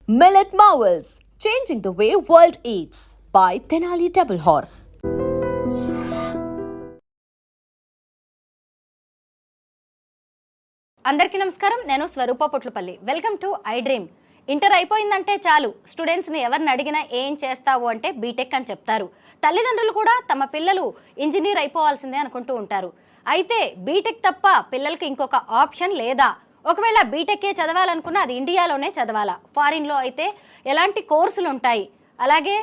Millet Marvels, changing the way world eats by Tenali Double Horse. అందరికీ నమస్కారం. నేను Swaroopa Potlapalli. Welcome to I dream. Inter అయిపోయిందంటే చాలు స్టూడెంట్స్ని ఎవరిని అడిగినా ఏం చేస్తావు అంటే బీటెక్ అని చెప్తారు. తల్లిదండ్రులు కూడా తమ పిల్లలు ఇంజనీర్ అయిపోవాల్సిందే అనుకుంటూ ఉంటారు. అయితే బీటెక్ తప్ప పిల్లలకి ఇంకొక ఆప్షన్ లేదా? ఒకవేళ బీటెక్కే చదవాలనుకున్నా అది ఇండియాలోనే చదవాలా? ఫారిన్లో అయితే ఎలాంటి కోర్సులు ఉంటాయి? అలాగే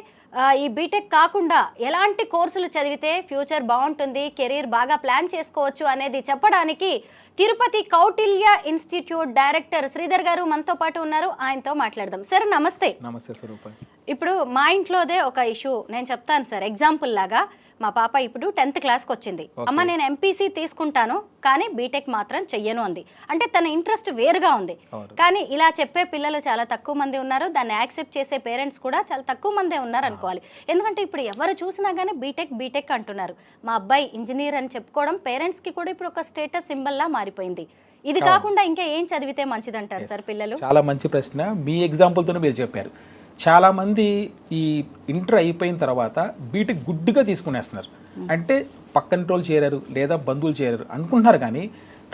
ఈ బీటెక్ కాకుండా ఎలాంటి కోర్సులు చదివితే ఫ్యూచర్ బాగుంటుంది, కెరీర్ బాగా ప్లాన్ చేసుకోవచ్చు అనేది చెప్పడానికి తిరుపతి కౌటిల్య ఇన్స్టిట్యూట్ డైరెక్టర్ శ్రీధర్ గారు మనతో పాటు ఉన్నారు. ఆయనతో మాట్లాడదాం. సార్ నమస్తే. నమస్తే స్వరూప. ఇప్పుడు మా ఇంట్లోదే ఒక ఇష్యూ నేను చెప్తాను సార్. ఎగ్జాంపుల్ లాగా మా పాప ఇప్పుడు 10th క్లాస్కి వచ్చింది. అమ్మ నేను ఎంపీసీ తీసుకుంటాను కానీ బీటెక్ మాత్రం చెయ్యను అంది. అంటే తన ఇంట్రెస్ట్ వేరుగా ఉంది. కానీ ఇలా చెప్పే పిల్లలు చాలా తక్కువ మంది ఉన్నారు. దాన్ని యాక్సెప్ట్ చేసే పేరెంట్స్ కూడా చాలా తక్కువ మందే ఉన్నారు అనుకోవాలి. ఎందుకంటే ఇప్పుడు ఎవరు చూసినా కానీ బీటెక్ బీటెక్ అంటున్నారు. మా అబ్బాయి ఇంజనీర్ అని చెప్పుకోవడం పేరెంట్స్కి కూడా ఇప్పుడు ఒక స్టేటస్ సింబల్లా మారిపోయింది. ఇది కాకుండా ఇంకా ఏం చదివితే మంచిదంటారు సార్ పిల్లలు? చాలా మంచి ప్రశ్న. మీ ఎగ్జాంపుల్తోనే మీరు చెప్పారు. చాలామంది ఈ ఇంటర్ అయిపోయిన తర్వాత బీటెక్ గుడ్డుగా తీసుకునేస్తున్నారు. అంటే పక్కన చేరారు లేదా బంధువులు చేరారు అనుకుంటున్నారు, కానీ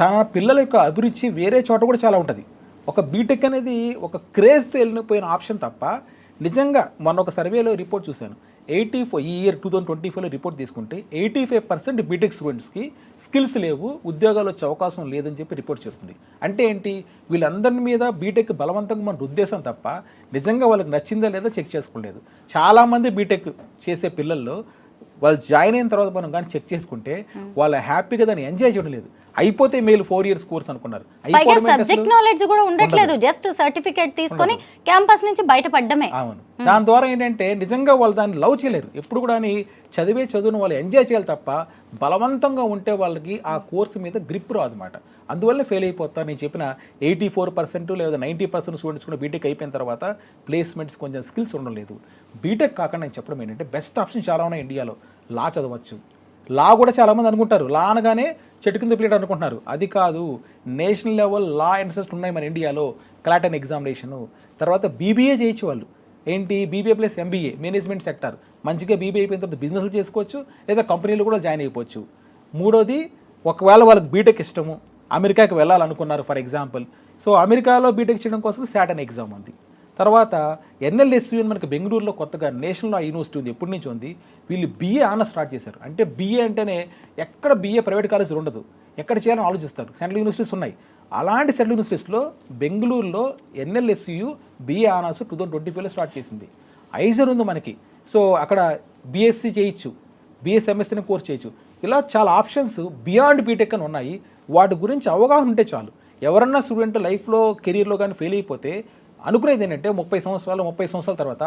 తన పిల్లల యొక్క అభిరుచి వేరే చోట కూడా చాలా ఉంటుంది. ఒక బీటెక్ అనేది ఒక క్రేజ్తో వెళ్ళిపోయిన ఆప్షన్ తప్ప నిజంగా మొన్న ఒక సర్వేలో రిపోర్ట్ చూశాను. ఈ ఇయర్ 2024లో రిపోర్ట్ తీసుకుంటే 85% బీటెక్ స్టూడెంట్స్కి స్కిల్స్ లేవు, ఉద్యోగాలు వచ్చే అవకాశం లేదని చెప్పి రిపోర్ట్ చెప్తుంది. అంటే ఏంటి? వీళ్ళందరి మీద బీటెక్ బలవంతంగా మన ఉద్దేశం తప్ప నిజంగా వాళ్ళకి నచ్చిందా లేదా చెక్ చేసుకోలేదు. చాలామంది బీటెక్ చేసే పిల్లల్లో వాళ్ళు జాయిన్ అయిన తర్వాత మనం కానీ చెక్ చేసుకుంటే వాళ్ళు హ్యాపీగా దాన్ని ఎంజాయ్ చేయడం లేదు. అయిపోతే మేలు 4 years కోర్స్ అనుకున్నారు. సబ్జెక్ట్ నాలెడ్జ్ కూడా ఉండట్లేదు. జస్ట్ సర్టిఫికేట్ తీసుకొని క్యాంపస్ నుంచి బయటపడడమే. అవును. దాని ద్వారా ఏంటంటే నిజంగా వాళ్ళు దాన్ని లవ్ చేయలేరు. ఎప్పుడు కూడా చదివే చదువును వాళ్ళు ఎంజాయ్ చేయాలి తప్ప బలవంతంగా ఉంటే వాళ్ళకి ఆ కోర్సు మీద గ్రిప్ రాదు అనమాట. అందువల్ల ఫెయిల్ అయిపోతారు. నేను చెప్పిన 84% లేదా 90% స్టూడెంట్స్ కూడా బీటెక్ అయిపోయిన తర్వాత ప్లేస్మెంట్స్ కొంచెం స్కిల్స్ ఉండలేదు. బీటెక్ కాకుండా నేను చెప్పడం ఏంటంటే బెస్ట్ ఆప్షన్ చాలా ఉన్నాయి ఇండియాలో. లా చదవచ్చు. లా కూడా చాలామంది అనుకుంటారు లా అనగానే చెట్టు కింద ప్లేట్ అనుకుంటున్నారు. అది కాదు. నేషనల్ లెవెల్ లా ఇన్స్టిట్యూట్స్ ఉన్నాయి మన ఇండియాలో. క్లాటన్ ఎగ్జామినేషను, తర్వాత బీబీఏ చేయొచ్చు వాళ్ళు. ఏంటి? BBA plus MBA management sector. మంచిగా బీబీఏ అయిపోయిన తర్వాత బిజినెస్లు చేసుకోవచ్చు లేదా కంపెనీలు కూడా జాయిన్ అయిపోవచ్చు. మూడోది, ఒకవేళ వాళ్ళకి బీటెక్ ఇష్టము, అమెరికాకి వెళ్ళాలనుకున్నారు ఫర్ ఎగ్జాంపుల్, సో అమెరికాలో బీటెక్ చేయడం కోసం సాటన్ ఎగ్జామ్ ఉంది. తర్వాత ఎన్ఎల్ఎస్యు మనకి బెంగళూరులో కొత్తగా నేషనల్ యూనివర్సిటీ ఉంది, ఎప్పటి నుంచి ఉంది. వీళ్ళు బీఏ ఆనర్స్ స్టార్ట్ చేశారు. అంటే బీఏ అంటేనే ఎక్కడ బీఏ ప్రైవేట్ కాలేజీలు ఉండదు, ఎక్కడ చేయాలని ఆలోచిస్తారు. సెంట్రల్ యూనివర్సిటీస్ ఉన్నాయి. అలాంటి సెంట్రల్ యూనివర్సిటీస్లో బెంగళూరులో ఎన్ఎల్ఎస్యు బీఏ ఆనర్స్ 2025లో స్టార్ట్ చేసింది. ఐజర్ ఉంది మనకి. సో అక్కడ బీఎస్సీ చేయొచ్చు, బీఎస్ ఎంఎస్సీ కోర్స్ చేయొచ్చు. ఇలా చాలా ఆప్షన్స్ బియాండ్ బీటెక్ అని ఉన్నాయి. వాటి గురించి అవగాహన ఉంటే చాలు. ఎవరన్నా స్టూడెంట్ లైఫ్లో కెరీర్లో కానీ ఫెయిల్ అయిపోతే అనుకునేది ఏంటంటే 30 సంవత్సరాల తర్వాత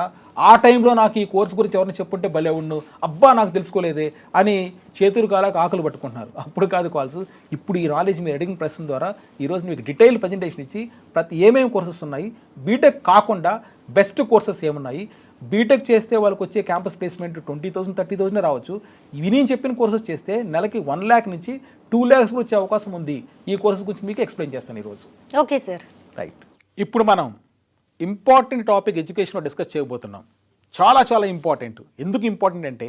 ఆ టైంలో నాకు ఈ కోర్సు గురించి ఎవరిని చెప్పుంటే భలే ఉండు, అబ్బా నాకు తెలుసుకోలేదే అని చేతులు కాలాక ఆకులు పట్టుకుంటున్నారు. అప్పుడు కాదు కాల్స్. ఇప్పుడు ఈ నాలెడ్జ్ మీరు అడిగిన ప్రశ్న ద్వారా ఈరోజు మీకు డీటెయిల్ ప్రజెంటేషన్ ఇచ్చి ఏమేమి కోర్సెస్ ఉన్నాయి, బీటెక్ కాకుండా బెస్ట్ కోర్సెస్ ఏమున్నాయి, బీటెక్ చేస్తే వాళ్ళకి వచ్చే క్యాంపస్ ప్లేస్మెంట్ 20,000 30,000 రావచ్చు. ఇవి నేను చెప్పిన కోర్సెస్ చేస్తే నెలకి 1 lakh నుంచి 2 lakhs వచ్చే అవకాశం ఉంది. ఈ కోర్సెస్ గురించి మీకు ఎక్స్ప్లెయిన్ చేస్తాను ఈరోజు. Okay sir. రైట్. ఇప్పుడు మనం ఇంపార్టెంట్ టాపిక్ ఎడ్యుకేషన్లో డిస్కస్ చేయబోతున్నాం. చాలా చాలా ఇంపార్టెంట్. ఎందుకు ఇంపార్టెంట్ అంటే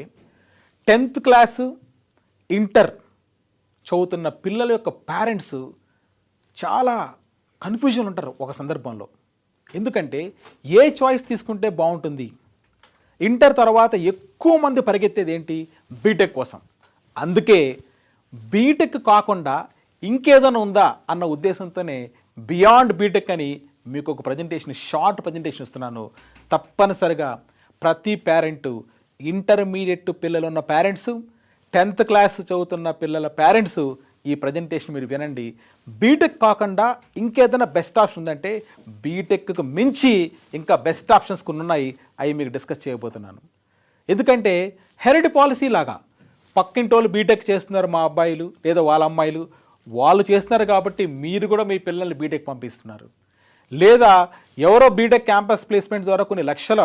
10th క్లాసు ఇంటర్ చదువుతున్న పిల్లల యొక్క పేరెంట్స్ చాలా కన్ఫ్యూజన్ ఉంటారు ఒక సందర్భంలో. ఎందుకంటే ఏ చాయిస్ తీసుకుంటే బాగుంటుంది. ఇంటర్ తర్వాత ఎక్కువ మంది పరిగెత్తేది ఏంటి? బీటెక్ కోసం. అందుకే బీటెక్ కాకుండా ఇంకేదైనా ఉందా అన్న ఉద్దేశంతోనే బియాండ్ బీటెక్ అని మీకు ఒక ప్రజెంటేషన్, షార్ట్ ప్రజెంటేషన్ ఇస్తున్నాను. తప్పనిసరిగా ప్రతి పేరెంటు, ఇంటర్మీడియట్ పిల్లలు ఉన్న పేరెంట్స్, 10th క్లాస్ చదువుతున్న పిల్లల పేరెంట్స్ ఈ ప్రజెంటేషన్ మీరు వినండి. బీటెక్ కాకుండా ఇంకేదైనా బెస్ట్ ఆప్షన్ ఉందంటే బీటెక్కు మించి ఇంకా బెస్ట్ ఆప్షన్స్ కొన్ని ఉన్నాయి. అవి మీకు డిస్కస్ చేయబోతున్నాను. ఎందుకంటే హెరిడ్ పాలసీ లాగా పక్కింటోళ్ళు బీటెక్ చేస్తున్నారు, మా అబ్బాయిలు లేదా వాళ్ళ అమ్మాయిలు వాళ్ళు చేస్తున్నారు కాబట్టి మీరు కూడా మీ పిల్లల్ని బీటెక్ పంపిస్తున్నారు. లేదా ఎవరో బీటెక్ క్యాంపస్ ప్లేస్మెంట్ ద్వారా కొన్ని లక్షల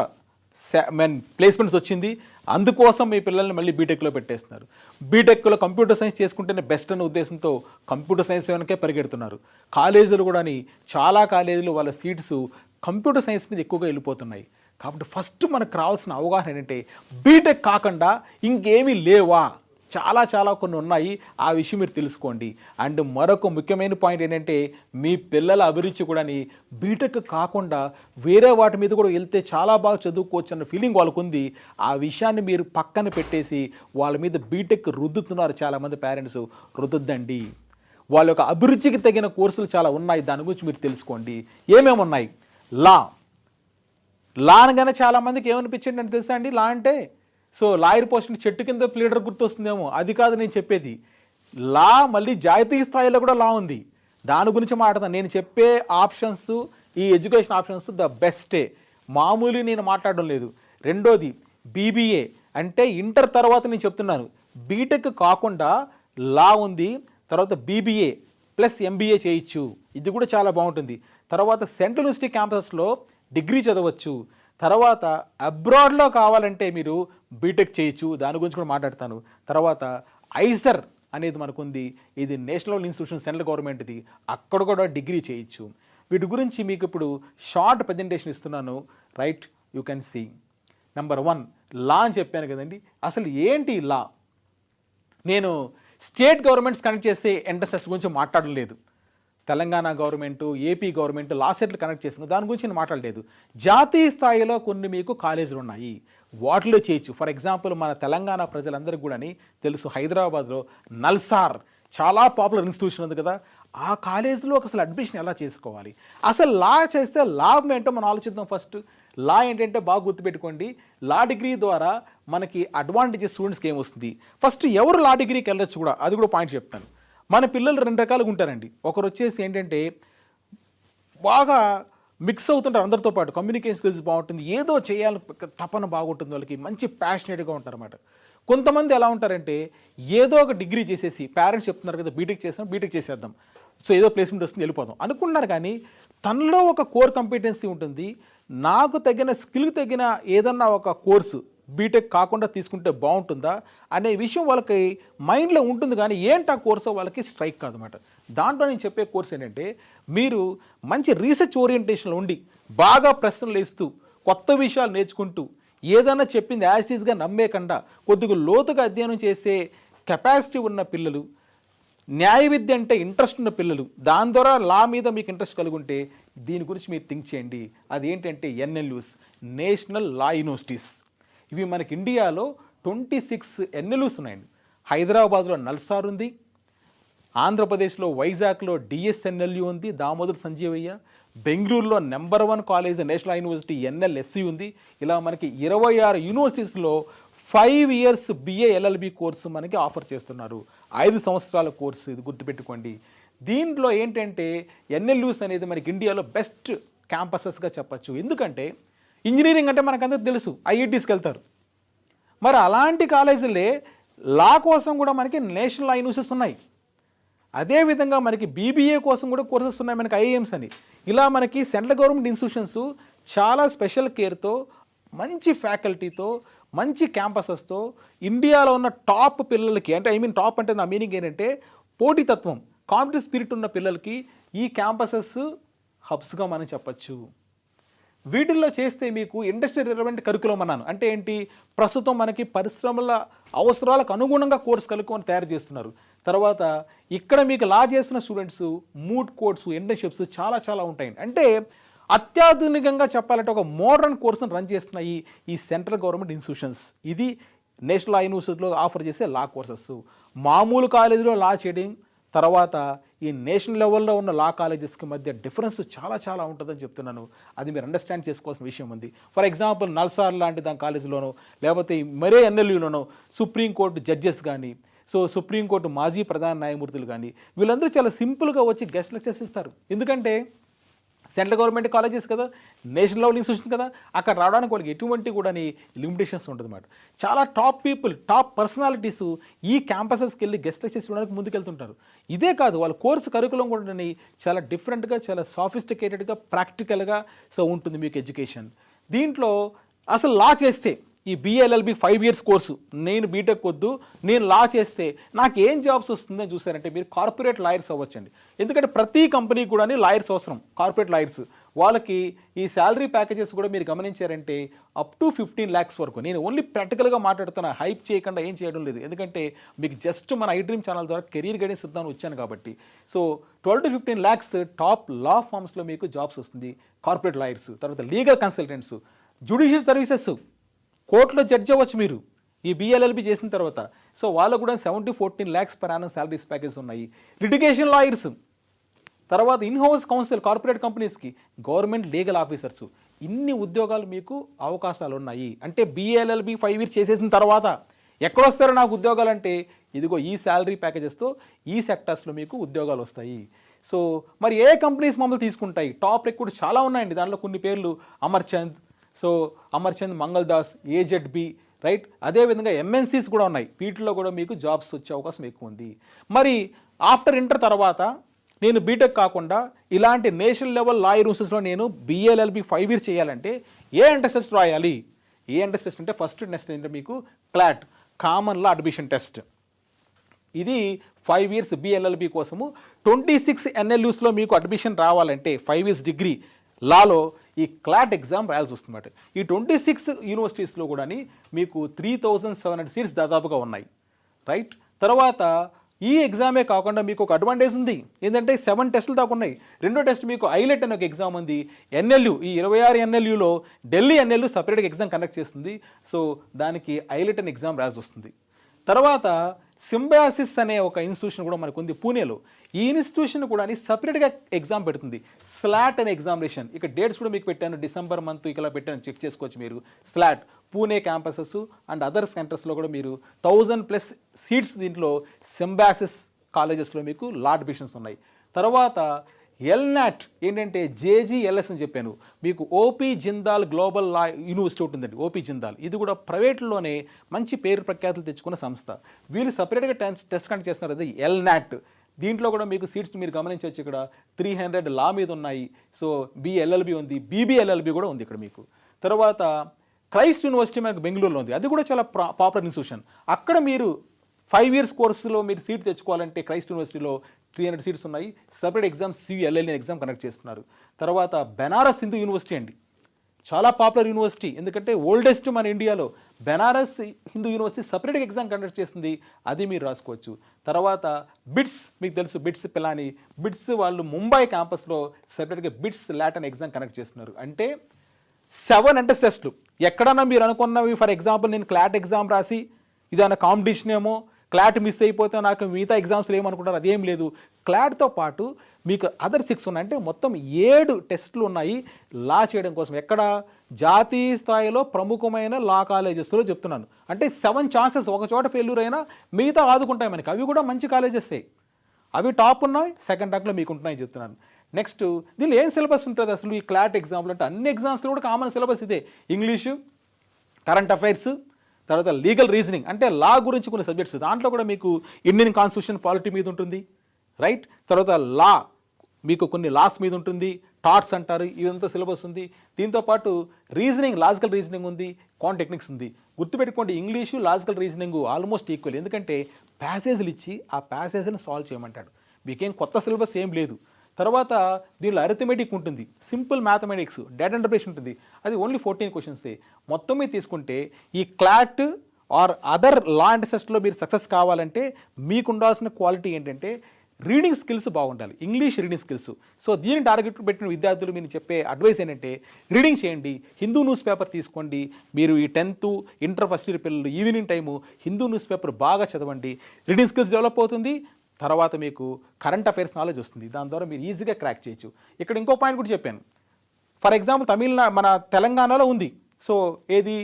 ప్లేస్మెంట్స్ వచ్చింది, అందుకోసం మీ పిల్లల్ని మళ్ళీ బీటెక్లో పెట్టేస్తున్నారు. బీటెక్లో కంప్యూటర్ సైన్స్ చేసుకుంటేనే బెస్ట్ అనే ఉద్దేశంతో కంప్యూటర్ సైన్స్ వెనకే పరిగెడుతున్నారు. కాలేజీలు కూడా చాలా కాలేజీలు వాళ్ళ సీట్స్ కంప్యూటర్ సైన్స్ మీద ఎక్కువగా వెళ్ళిపోతున్నాయి. కాబట్టి ఫస్ట్ మనకు రావాల్సిన అవగాహన ఏంటంటే బీటెక్ కాకుండా ఇంకేమీ లేవా, చాలా చాలా కొన్ని ఉన్నాయి. ఆ విషయం మీరు తెలుసుకోండి. అండ్ మరొక ముఖ్యమైన పాయింట్ ఏంటంటే మీ పిల్లల అభిరుచి కూడా బీటెక్ కాకుండా వేరే వాటి మీద కూడా వెళ్తే చాలా బాగా చదువుకోవచ్చు అన్న ఫీలింగ్ వాళ్ళకు ఉంది. ఆ విషయాన్ని మీరు పక్కన పెట్టేసి వాళ్ళ మీద బీటెక్ రుద్దుతున్నారు చాలామంది పేరెంట్స్. రుద్దద్దండి. వాళ్ళ యొక్క అభిరుచికి తగిన కోర్సులు చాలా ఉన్నాయి. దాని గురించి మీరు తెలుసుకోండి. ఏమేమి ఉన్నాయి? లా అనగానే చాలామందికి ఏమనిపించింది అంటే తెలుసా అండి, లా అంటే సో లాయర్ పోస్ట్ చెట్టు కింద ప్లీడర్ గుర్తొస్తుందేమో. అది కాదు నేను చెప్పేది. లా మళ్ళీ జాతీయ స్థాయిలో కూడా లా ఉంది. దాని గురించి మాట్లాడతాను. నేను చెప్పే ఆప్షన్స్, ఈ ఎడ్యుకేషన్ ఆప్షన్స్ ద బెస్టే, మామూలు నేను మాట్లాడడం లేదు. రెండోది బీబీఏ అంటే ఇంటర్ తర్వాత నేను చెప్తున్నాను. బీటెక్ కాకుండా లా ఉంది. తర్వాత బీబీఏ ప్లస్ ఎంబీఏ చేయొచ్చు. ఇది కూడా చాలా బాగుంటుంది. తర్వాత సెంట్రల్ యూనివర్సిటీ క్యాంపసెస్లో డిగ్రీ చదవచ్చు. తర్వాత అబ్రాడ్లో కావాలంటే మీరు బీటెక్ చేయొచ్చు. దాని గురించి కూడా మాట్లాడతాను. తర్వాత ఐసర్ అనేది మనకుంది. ఇది నేషనల్ ఇన్స్టిట్యూషన్, సెంట్రల్ గవర్నమెంట్ది. అక్కడ కూడా డిగ్రీ చేయొచ్చు. వీటి గురించి మీకు ఇప్పుడు షార్ట్ ప్రజెంటేషన్ ఇస్తున్నాను. Right, you can see. Number 1 law అని చెప్పాను కదండి. అసలు ఏంటి లా? నేను స్టేట్ గవర్నమెంట్స్ కనెక్ట్ చేసే ఎంట్రన్స్ గురించి మాట్లాడలేదు. Telangana government, AP government law సెట్లు కనెక్ట్ చేస్తుంది, దాని గురించి నేను మాట్లాడలేదు. జాతీయ స్థాయిలో కొన్ని మీకు కాలేజీలు ఉన్నాయి, వాటిలో చేయొచ్చు. ఫర్ ఎగ్జాంపుల్ మన తెలంగాణ ప్రజలందరికీ కూడా తెలుసు, హైదరాబాద్లో నల్సార్ చాలా పాపులర్ ఇన్స్టిట్యూషన్ ఉంది కదా. ఆ కాలేజీలో అసలు అడ్మిషన్ ఎలా చేసుకోవాలి, అసలు లా చేస్తే లాభం ఏంటో మనం ఆలోచిద్దాం. ఫస్ట్ లా ఏంటంటే బాగా గుర్తుపెట్టుకోండి. లా డిగ్రీ ద్వారా మనకి అడ్వాంటేజెస్ స్టూడెంట్స్కి ఏమొస్తుంది. ఫస్ట్ ఎవరు లా డిగ్రీకి వెళ్ళొచ్చు కూడా, అది కూడా పాయింట్ చెప్తాను. మన పిల్లలు 2 రకాలుగా ఉంటారండి. ఒకరు వచ్చేసి ఏంటంటే బాగా మిక్స్ అవుతుంటారు అందరితో పాటు, కమ్యూనికేషన్ స్కిల్స్ బాగుంటుంది, ఏదో చేయాలని తపన బాగుంటుంది, వాళ్ళకి మంచి ప్యాషనేట్గా ఉంటారన్నమాట. కొంతమంది ఎలా ఉంటారంటే ఏదో ఒక డిగ్రీ చేసేసి, పేరెంట్స్ చెప్తున్నారు కదా బీటెక్ చేసాం, బీటెక్ చేసేద్దాం, సో ఏదో ప్లేస్మెంట్ వస్తుంది వెళ్ళిపోదాం అనుకున్నారు. కానీ తనలో ఒక కోర్ కంపిటెన్సీ ఉంటుంది. నాకు తగిన స్కిల్ తగిన ఏదన్నా ఒక కోర్సు బీటెక్ కాకుండా తీసుకుంటే బాగుంటుందా అనే విషయం వాళ్ళకి మైండ్లో ఉంటుంది. కానీ ఏంటి ఆ కోర్సు వాళ్ళకి స్ట్రైక్ కాదన్నమాట. దాంట్లో నేను చెప్పే కోర్స్ ఏంటంటే మీరు మంచి రీసెర్చ్ ఓరియంటేషన్లో ఉండి బాగా ప్రశ్నలు వేస్తూ కొత్త విషయాలు నేర్చుకుంటూ ఏదైనా చెప్పింది యాజ్ ఇట్ ఈస్గా నమ్మేకుండా కొద్దిగా లోతుగా అధ్యయనం చేసే కెపాసిటీ ఉన్న పిల్లలు, న్యాయ విద్య అంటే ఇంట్రెస్ట్ ఉన్న పిల్లలు, దాని ద్వారా లా మీద మీకు ఇంట్రెస్ట్ కలిగి ఉంటే దీని గురించి మీరు థింక్ చేయండి. అదేంటంటే ఎన్ఎల్యూస్, నేషనల్ లా యూనివర్సిటీస్. ఇవి మనకి ఇండియాలో 26 ఎన్ఎల్యూస్ ఉన్నాయండి. హైదరాబాద్లో నల్సార్ ఉంది, ఆంధ్రప్రదేశ్లో వైజాగ్లో డిఎస్ఎన్ఎల్యూ ఉంది, దామోదర్ సంజీవయ్య, బెంగళూరులో నెంబర్ 1 కాలేజ్ నేషనల్ యూనివర్సిటీ ఎన్ఎల్ఎస్సి ఉంది. ఇలా మనకి 26 యూనివర్సిటీస్లో 5 ఇయర్స్ బిఏ ఎల్ఎల్బి కోర్సు మనకి ఆఫర్ చేస్తున్నారు. 5 సంవత్సరాల కోర్సు, ఇది గుర్తుపెట్టుకోండి. దీంట్లో ఏంటంటే ఎన్ఎల్యూస్ అనేది మనకి ఇండియాలో బెస్ట్ క్యాంపసెస్గా చెప్పచ్చు. ఎందుకంటే ఇంజనీరింగ్ అంటే మనకందరికీ తెలుసు, ఐఐటీస్కి వెళ్తారు. మరి అలాంటి కాలేజీలే లా కోసం కూడా మనకి నేషనల్ లా యూనివర్సిటీస్ ఉన్నాయి. అదేవిధంగా మనకి బీబీఏ కోసం కూడా కోర్సెస్ ఉన్నాయి, మనకి ఐఐఎమ్స్ అని. ఇలా మనకి సెంట్రల్ గవర్నమెంట్ ఇన్స్టిట్యూషన్స్ చాలా స్పెషల్ కేర్తో, మంచి ఫ్యాకల్టీతో, మంచి క్యాంపసెస్తో ఇండియాలో ఉన్న టాప్ పిల్లలకి, అంటే టాప్ అంటే నా మీనింగ్ ఏంటంటే పోటీతత్వం, కాంపిటేటివ్ స్పిరిట్ ఉన్న పిల్లలకి ఈ క్యాంపసెస్ హబ్స్గా మనం చెప్పచ్చు. వీటిల్లో చేస్తే మీకు ఇండస్ట్రీ రిలవెంట్ కరికులం అన్నాను. అంటే ఏంటి, ప్రస్తుతం మనకి పరిశ్రమల అవసరాలకు అనుగుణంగా కోర్స్ కలుపుకొని తయారు చేస్తున్నారు. తర్వాత ఇక్కడ మీకు లా చేస్తున్న స్టూడెంట్స్ మూట్ కోర్ట్స్, ఇంటర్న్షిప్స్ చాలా చాలా ఉంటాయండి. అంటే అత్యాధునికంగా చెప్పాలంటే ఒక మోడర్న్ కోర్సును రన్ చేస్తున్నాయి ఈ సెంట్రల్ గవర్నమెంట్ ఇన్స్టిట్యూషన్స్. ఇది నేషనల్ లా యూనివర్సిటీలో ఆఫర్ చేసే లా కోర్సెస్. మామూలు కాలేజీలో లా చేయడం, తర్వాత ఈ నేషనల్ లెవెల్లో ఉన్న లా కాలేజెస్కి మధ్య డిఫరెన్స్ చాలా చాలా ఉంటుందని చెప్తున్నాను. అది మీరు అండర్స్టాండ్ చేసుకోవాల్సిన విషయం ఉంది. ఫర్ ఎగ్జాంపుల్ నల్సార్ లాంటి దాని కాలేజీలోనో, లేకపోతే మరే ఎన్ఎల్యూలోనో సుప్రీంకోర్టు జడ్జెస్ కానీ, సుప్రీంకోర్టు మాజీ ప్రధాన న్యాయమూర్తులు కానీ, వీళ్ళందరూ చాలా సింపుల్గా వచ్చి గెస్ట్ లెక్చర్స్ ఇస్తారు. ఎందుకంటే సెంట్రల్ గవర్నమెంట్ కాలేజెస్ కదా, నేషనల్ లెవెల్ ఇన్స్టిట్యూషన్స్ కదా, అక్కడ రావడానికి వాళ్ళకి ఎటువంటి కూడా లిమిటేషన్స్ ఉంటుంది అన్నమాట. చాలా టాప్ పీపుల్, టాప్ పర్సనాలిటీస్ ఈ క్యాంపసెస్కి వెళ్ళి గెస్ట్ లెక్చర్స్ ఇవ్వడానికి ముందుకెళ్తుంటారు. ఇదే కాదు, వాళ్ళ కోర్సు కరికులం కూడా చాలా డిఫరెంట్గా, చాలా సాఫిస్టికేటెడ్గా, ప్రాక్టికల్గా ఉంటుంది మీకు ఎడ్యుకేషన్. దీంట్లో అసలు లా చేస్తే ఈ బిఏఎల్ఎల్బి 5 ఇయర్స్ కోర్సు, నేను బీటెక్ వద్దు, నేను లా చేస్తే నాకు ఏం జాబ్స్ వస్తుందని చూసారంటే మీరు కార్పొరేట్ లాయర్స్ అవ్వచ్చండి. ఎందుకంటే ప్రతి కంపెనీ కూడా లాయర్స్ అవసరం, కార్పొరేట్ లాయర్స్. వాళ్ళకి ఈ శాలరీ ప్యాకేజెస్ కూడా మీరు గమనించారంటే అప్ టు 15 lakhs వరకు. నేను ఓన్లీ ప్రాక్టికల్గా మాట్లాడుతున్నా, హైప్ చేయకుండా ఏం చేయడం లేదు. ఎందుకంటే మీకు జస్ట్ మన ఐడ్రీమ్ ఛానల్ ద్వారా కెరీర్ గైడెన్స్ ఇద్దామని వచ్చాను కాబట్టి. సో 12 to 15 lakhs టాప్ లా ఫార్మ్స్లో మీకు జాబ్స్ వస్తుంది. కార్పొరేట్ లాయర్స్, తర్వాత లీగల్ కన్సల్టెంట్స్, జ్యుడిషియల్ సర్వీసెస్, కోర్టులో జడ్జి అవ్వచ్చు మీరు ఈ BLLB చేసిన తర్వాత. సో వాళ్ళకు కూడా 7 to 14 lakhs per annum salaries package ఉన్నాయి. లిటిగేషన్ లాయర్స్, తర్వాత ఇన్హౌస్ కౌన్సిల్ కార్పొరేట్ కంపెనీస్కి, గవర్నమెంట్ లీగల్ ఆఫీసర్స్, ఇన్ని ఉద్యోగాలు మీకు అవకాశాలు ఉన్నాయి. అంటే BLLB 5 years చేసేసిన తర్వాత ఎక్కడొస్తారో నాకు ఉద్యోగాలు అంటే ఇదిగో ఈ శాలరీ ప్యాకేజెస్తో ఈ సెక్టర్స్లో మీకు ఉద్యోగాలు వస్తాయి. సో మరి ఏ కంపెనీస్ మమ్మల్ని తీసుకుంటాయి? టాప్ రిక్రూట్ చాలా ఉన్నాయండి. దాంట్లో కొన్ని పేర్లు అమర్చంద్, మంగళ్ దాస్, AZB, రైట్. అదేవిధంగా MNCs కూడా ఉన్నాయి. వీటిలో కూడా మీకు జాబ్స్ వచ్చే అవకాశం ఎక్కువ ఉంది. మరి ఆఫ్టర్ ఇంటర్ తర్వాత నేను బీటెక్ కాకుండా ఇలాంటి నేషనల్ లెవెల్ లా యూనివర్సిటీస్లో నేను BLLB 5 years చేయాలంటే ఏ ఎంట్రన్స్ టెస్ట్ రాయాలి? ఏ ఎంట్రన్స్ టెస్ట్ అంటే ఫస్ట్ టెస్ట్ అంటే మీకు క్లాట్, కామన్ లా అడ్మిషన్ టెస్ట్. ఇది 5 years BLLB కోసము. 26 NLUsలో మీకు అడ్మిషన్ రావాలంటే 5 years డిగ్రీ లాలో ఈ క్లాట్ ఎగ్జామ్ రాయాల్సి వస్తుందన్నమాట. ఈ 26 యూనివర్సిటీస్లో కూడా మీకు 3700 seats దాదాపుగా ఉన్నాయి, రైట్. తర్వాత ఈ ఎగ్జామే కాకుండా మీకు ఒక అడ్వాంటేజ్ ఉంది. ఏంటంటే 7 టెస్టులు దాకా ఉన్నాయి. రెండో టెస్ట్ మీకు ఐలెట్ అనే ఒక ఎగ్జామ్ ఉంది. NLU, ఈ 26 NLUలో ఢిల్లీ NLU సపరేట్గా ఎగ్జామ్ కండక్ట్ చేస్తుంది. సో దానికి ఐలెట్ అనే ఎగ్జామ్ రాయాల్సి వస్తుంది. తర్వాత సింబయాసిస్ అనే ఒక ఇన్స్టిట్యూషన్ కూడా మనకు ఉంది పూణేలో. ఈ ఇన్స్టిట్యూషన్ కూడా సపరేట్గా ఎగ్జామ్ పెడుతుంది. స్లాట్ అనే ఎగ్జామినేషన్. ఇక డేట్స్ కూడా మీకు పెట్టాను, December month ఇలా పెట్టాను, చెక్ చేసుకోవచ్చు మీరు. Slot Pune campuses and other సెంటర్స్లో కూడా మీరు 1000+ seats దీంట్లో సింబయాసిస్ కాలేజెస్లో మీకు లా అడ్మిషన్స్ ఉన్నాయి. తర్వాత LNAT ఏంటంటే JGLS అని చెప్పాను. మీకు OP జిందాల్ గ్లోబల్ లా యూనివర్సిటీ ఉంటుందండి, OP జిందాల్. ఇది కూడా ప్రైవేట్లోనే మంచి పేరు ప్రఖ్యాతులు తెచ్చుకున్న సంస్థ. వీళ్ళు సపరేట్గా టెస్ట్ కండక్ట్ చేస్తున్నారు, అది LNAT. దీంట్లో కూడా మీకు సీట్స్ మీరు గమనించవచ్చు. ఇక్కడ 300 లా మీద ఉన్నాయి. సో BLLB ఉంది, BBLLB కూడా ఉంది ఇక్కడ మీకు. తర్వాత క్రైస్ట్ యూనివర్సిటీ మనకు బెంగళూరులో ఉంది. అది కూడా చాలా పాపులర్ ఇన్స్టిట్యూషన్. అక్కడ మీరు 5 years కోర్సులో మీరు సీట్ తెచ్చుకోవాలంటే క్రైస్ట్ యూనివర్సిటీలో 300 seats ఉన్నాయి. Separate exam CULL exam conduct చేస్తున్నారు. తర్వాత బెనారస్ హిందూ యూనివర్సిటీ అండి, చాలా పాపులర్ యూనివర్సిటీ. ఎందుకంటే ఓల్డెస్ట్ మన ఇండియాలో బెనారస్ హిందూ యూనివర్సిటీ సపరేట్గా ఎగ్జామ్ కండక్ట్ చేస్తుంది, అది మీరు రాసుకోవచ్చు. తర్వాత బిట్స్, మీకు తెలుసు బిట్స్ పిలాని, బిట్స్ వాళ్ళు ముంబై క్యాంపస్లో సపరేట్గా బిట్స్ లాట్ అనే ఎగ్జామ్ కండక్ట్ చేస్తున్నారు. అంటే 7 ఎంట్రన్స్ టెస్టులు. ఎక్కడన్నా మీరు అనుకున్నవి, ఫర్ ఎగ్జాంపుల్ నేను క్లాట్ ఎగ్జామ్ రాసి ఇదన్నా కాంపిటీషన్ ఏమో, క్లాట్ మిస్ అయిపోతే నాకు మిగతా ఎగ్జామ్స్లో ఏమనుకుంటారు, అదేం లేదు. క్లాట్తో పాటు మీకు అదర్ 6 ఉన్నాయి. అంటే మొత్తం 7 టెస్టులు ఉన్నాయి లా చేయడం కోసం. ఎక్కడ? జాతీయ స్థాయిలో ప్రముఖమైన లా కాలేజెస్లో చెప్తున్నాను. అంటే 7 chances, ఒక చోట ఫెయిల్యూర్ అయినా మిగతా ఆదుకుంటాయి మనకి. అవి కూడా మంచి కాలేజెసే, అవి టాప్ ఉన్నాయి, సెకండ్ ర్యాంక్లో మీకు ఉంటున్నాయి చెప్తున్నాను. నెక్స్ట్ దీనిలో ఏం సిలబస్ ఉంటుంది అసలు ఈ క్లాట్ ఎగ్జామ్లో అంటే? అన్ని ఎగ్జామ్స్లో కూడా కామన్ సిలబస్ ఇదే. ఇంగ్లీషు, కరెంట్ అఫైర్స్, తర్వాత లీగల్ రీజనింగ్ అంటే లా గురించి కొన్ని సబ్జెక్ట్స్. దాంట్లో కూడా మీకు ఇండియన్ కాన్స్టిట్యూషన్ పాలిటీ మీద ఉంటుంది, రైట్. తర్వాత లా మీకు కొన్ని లాస్ మీద ఉంటుంది, టాట్స్ అంటారు, ఇదంతా సిలబస్ ఉంది. దీంతోపాటు రీజనింగ్, లాజికల్ రీజనింగ్ ఉంది, క్వాంట్ టెక్నిక్స్ ఉంది. గుర్తుపెట్టుకోండి, English logical reasoning almost equal. ఎందుకంటే ప్యాసేజ్లు ఇచ్చి ఆ ప్యాసేజ్ని సాల్వ్ చేయమంటాడు. మీకేం కొత్త సిలబస్ ఏం లేదు. తర్వాత దీనిలో అరిథమెటిక్ ఉంటుంది, సింపుల్ మ్యాథమెటిక్స్, డేటా ఇంటర్ప్రిటేషన్ ఉంటుంది. అది ఓన్లీ 14 questions. మొత్తం మీద తీసుకుంటే ఈ CLAT or other law and టెస్ట్లో మీరు సక్సెస్ కావాలంటే మీకు ఉండాల్సిన క్వాలిటీ ఏంటంటే రీడింగ్ స్కిల్స్ బాగుండాలి, ఇంగ్లీష్ రీడింగ్ స్కిల్స్. సో దీన్ని టార్గెట్ పెట్టిన విద్యార్థులు మీరు చెప్పే అడ్వైస్ ఏంటంటే రీడింగ్ చేయండి, హిందూ న్యూస్ పేపర్ తీసుకోండి. మీరు ఈ 10th ఇంటర్ ఫస్ట్ ఇయర్ పిల్లలు evening time Hindu news paper బాగా చదవండి, రీడింగ్ స్కిల్స్ డెవలప్ అవుతుంది. తర్వాత మీకు కరెంట్ అఫైర్స్ నాలెడ్జ్ వస్తుంది, దాని ద్వారా మీరు ఈజీగా క్రాక్ చేయొచ్చు. ఇక్కడ ఇంకో పాయింట్ కూడా చెప్పాను. ఫర్ ఎగ్జాంపుల్ మన తెలంగాణలో ఉంది. సో ఏది?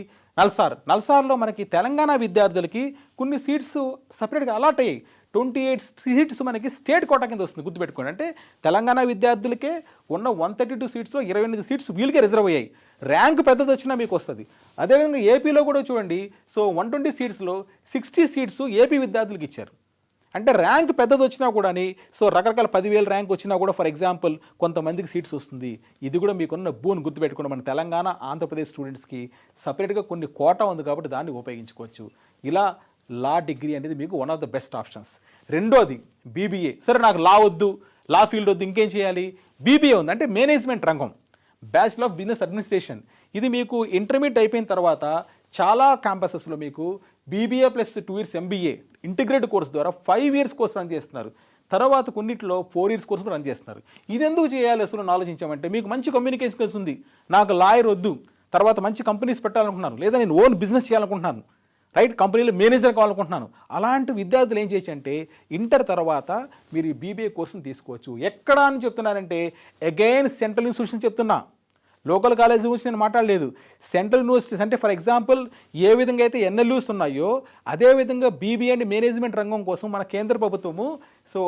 నల్సార్లో మనకి తెలంగాణ విద్యార్థులకి కొన్ని సీట్స్ సపరేట్గా అలాట్ అయ్యాయి. 28 seats మనకి స్టేట్ కోటా కింద వస్తుంది, గుర్తుపెట్టుకోండి. అంటే తెలంగాణ విద్యార్థులకే ఉన్న 132 seatsలో 28 seats వీళ్ళకే రిజర్వ్ అయ్యాయి. ర్యాంక్ పెద్దది వచ్చినా మీకు వస్తుంది. అదేవిధంగా ఏపీలో కూడా చూడండి. సో 120 seatsలో 60 seats ఏపీ విద్యార్థులకు ఇచ్చారు. అంటే ర్యాంక్ పెద్దది వచ్చినా కూడా, సో రకరకాల 10,000 ర్యాంక్ వచ్చినా కూడా ఫర్ ఎగ్జాంపుల్ కొంతమందికి సీట్స్ వస్తుంది. ఇది కూడా మీకున్న బోన్ గుర్తుపెట్టుకోండి. మన తెలంగాణ ఆంధ్రప్రదేశ్ స్టూడెంట్స్కి సపరేట్గా కొన్ని కోటా ఉంది కాబట్టి దాన్ని ఉపయోగించుకోవచ్చు. ఇలా లా డిగ్రీ అనేది మీకు one of the best options. రెండోది BBA. సరే నాకు లా వద్దు, లా ఫీల్డ్ వద్దు, ఇంకేం చేయాలి? BBA ఉంది, అంటే మేనేజ్మెంట్ రంగం. Bachelor of business administration. ఇది మీకు ఇంటర్మీడియట్ అయిపోయిన తర్వాత చాలా క్యాంపసెస్లో మీకు BBA plus 2 years MBA integrated course ద్వారా 5 years కోర్స్ రన్ చేస్తున్నారు. తర్వాత కొన్నిట్లో 4 years కోర్స్ రన్ చేస్తున్నారు. ఇది ఎందుకు చేయాలి అసలు ఆలోచించామంటే, మీకు మంచి కమ్యూనికేషన్ స్కిల్స్ ఉంది, నాకు లాయర్ వద్దు, తర్వాత మంచి కంపెనీస్ పెట్టాలనుకుంటున్నాను, లేదా నేను ఓన్ బిజినెస్ చేయాలనుకుంటున్నాను, రైట్, కంపెనీలో మేనేజర్ కావాలనుకుంటున్నాను, అలాంటి విద్యార్థులు ఏం చేయొచ్చు అంటే ఇంటర్ తర్వాత మీరు ఈ బీబీఏ కోర్సును తీసుకోవచ్చు. ఎక్కడ అని చెప్తున్నారంటే అగైన్ సెంట్రల్ ఇన్స్టిట్యూషన్ చెప్తున్నా, లోకల్ కాలేజ్ గురించి నేను మాట్లాడలేదు. సెంట్రల్ యూనివర్సిటీస్ అంటే ఫర్ ఎగ్జాంపుల్ ఏ విధంగా అయితే ఎన్ఎల్యూస్ ఉన్నాయో అదేవిధంగా బీబీఏ అండ్ మేనేజ్మెంట్ రంగం కోసం మన కేంద్ర ప్రభుత్వము సో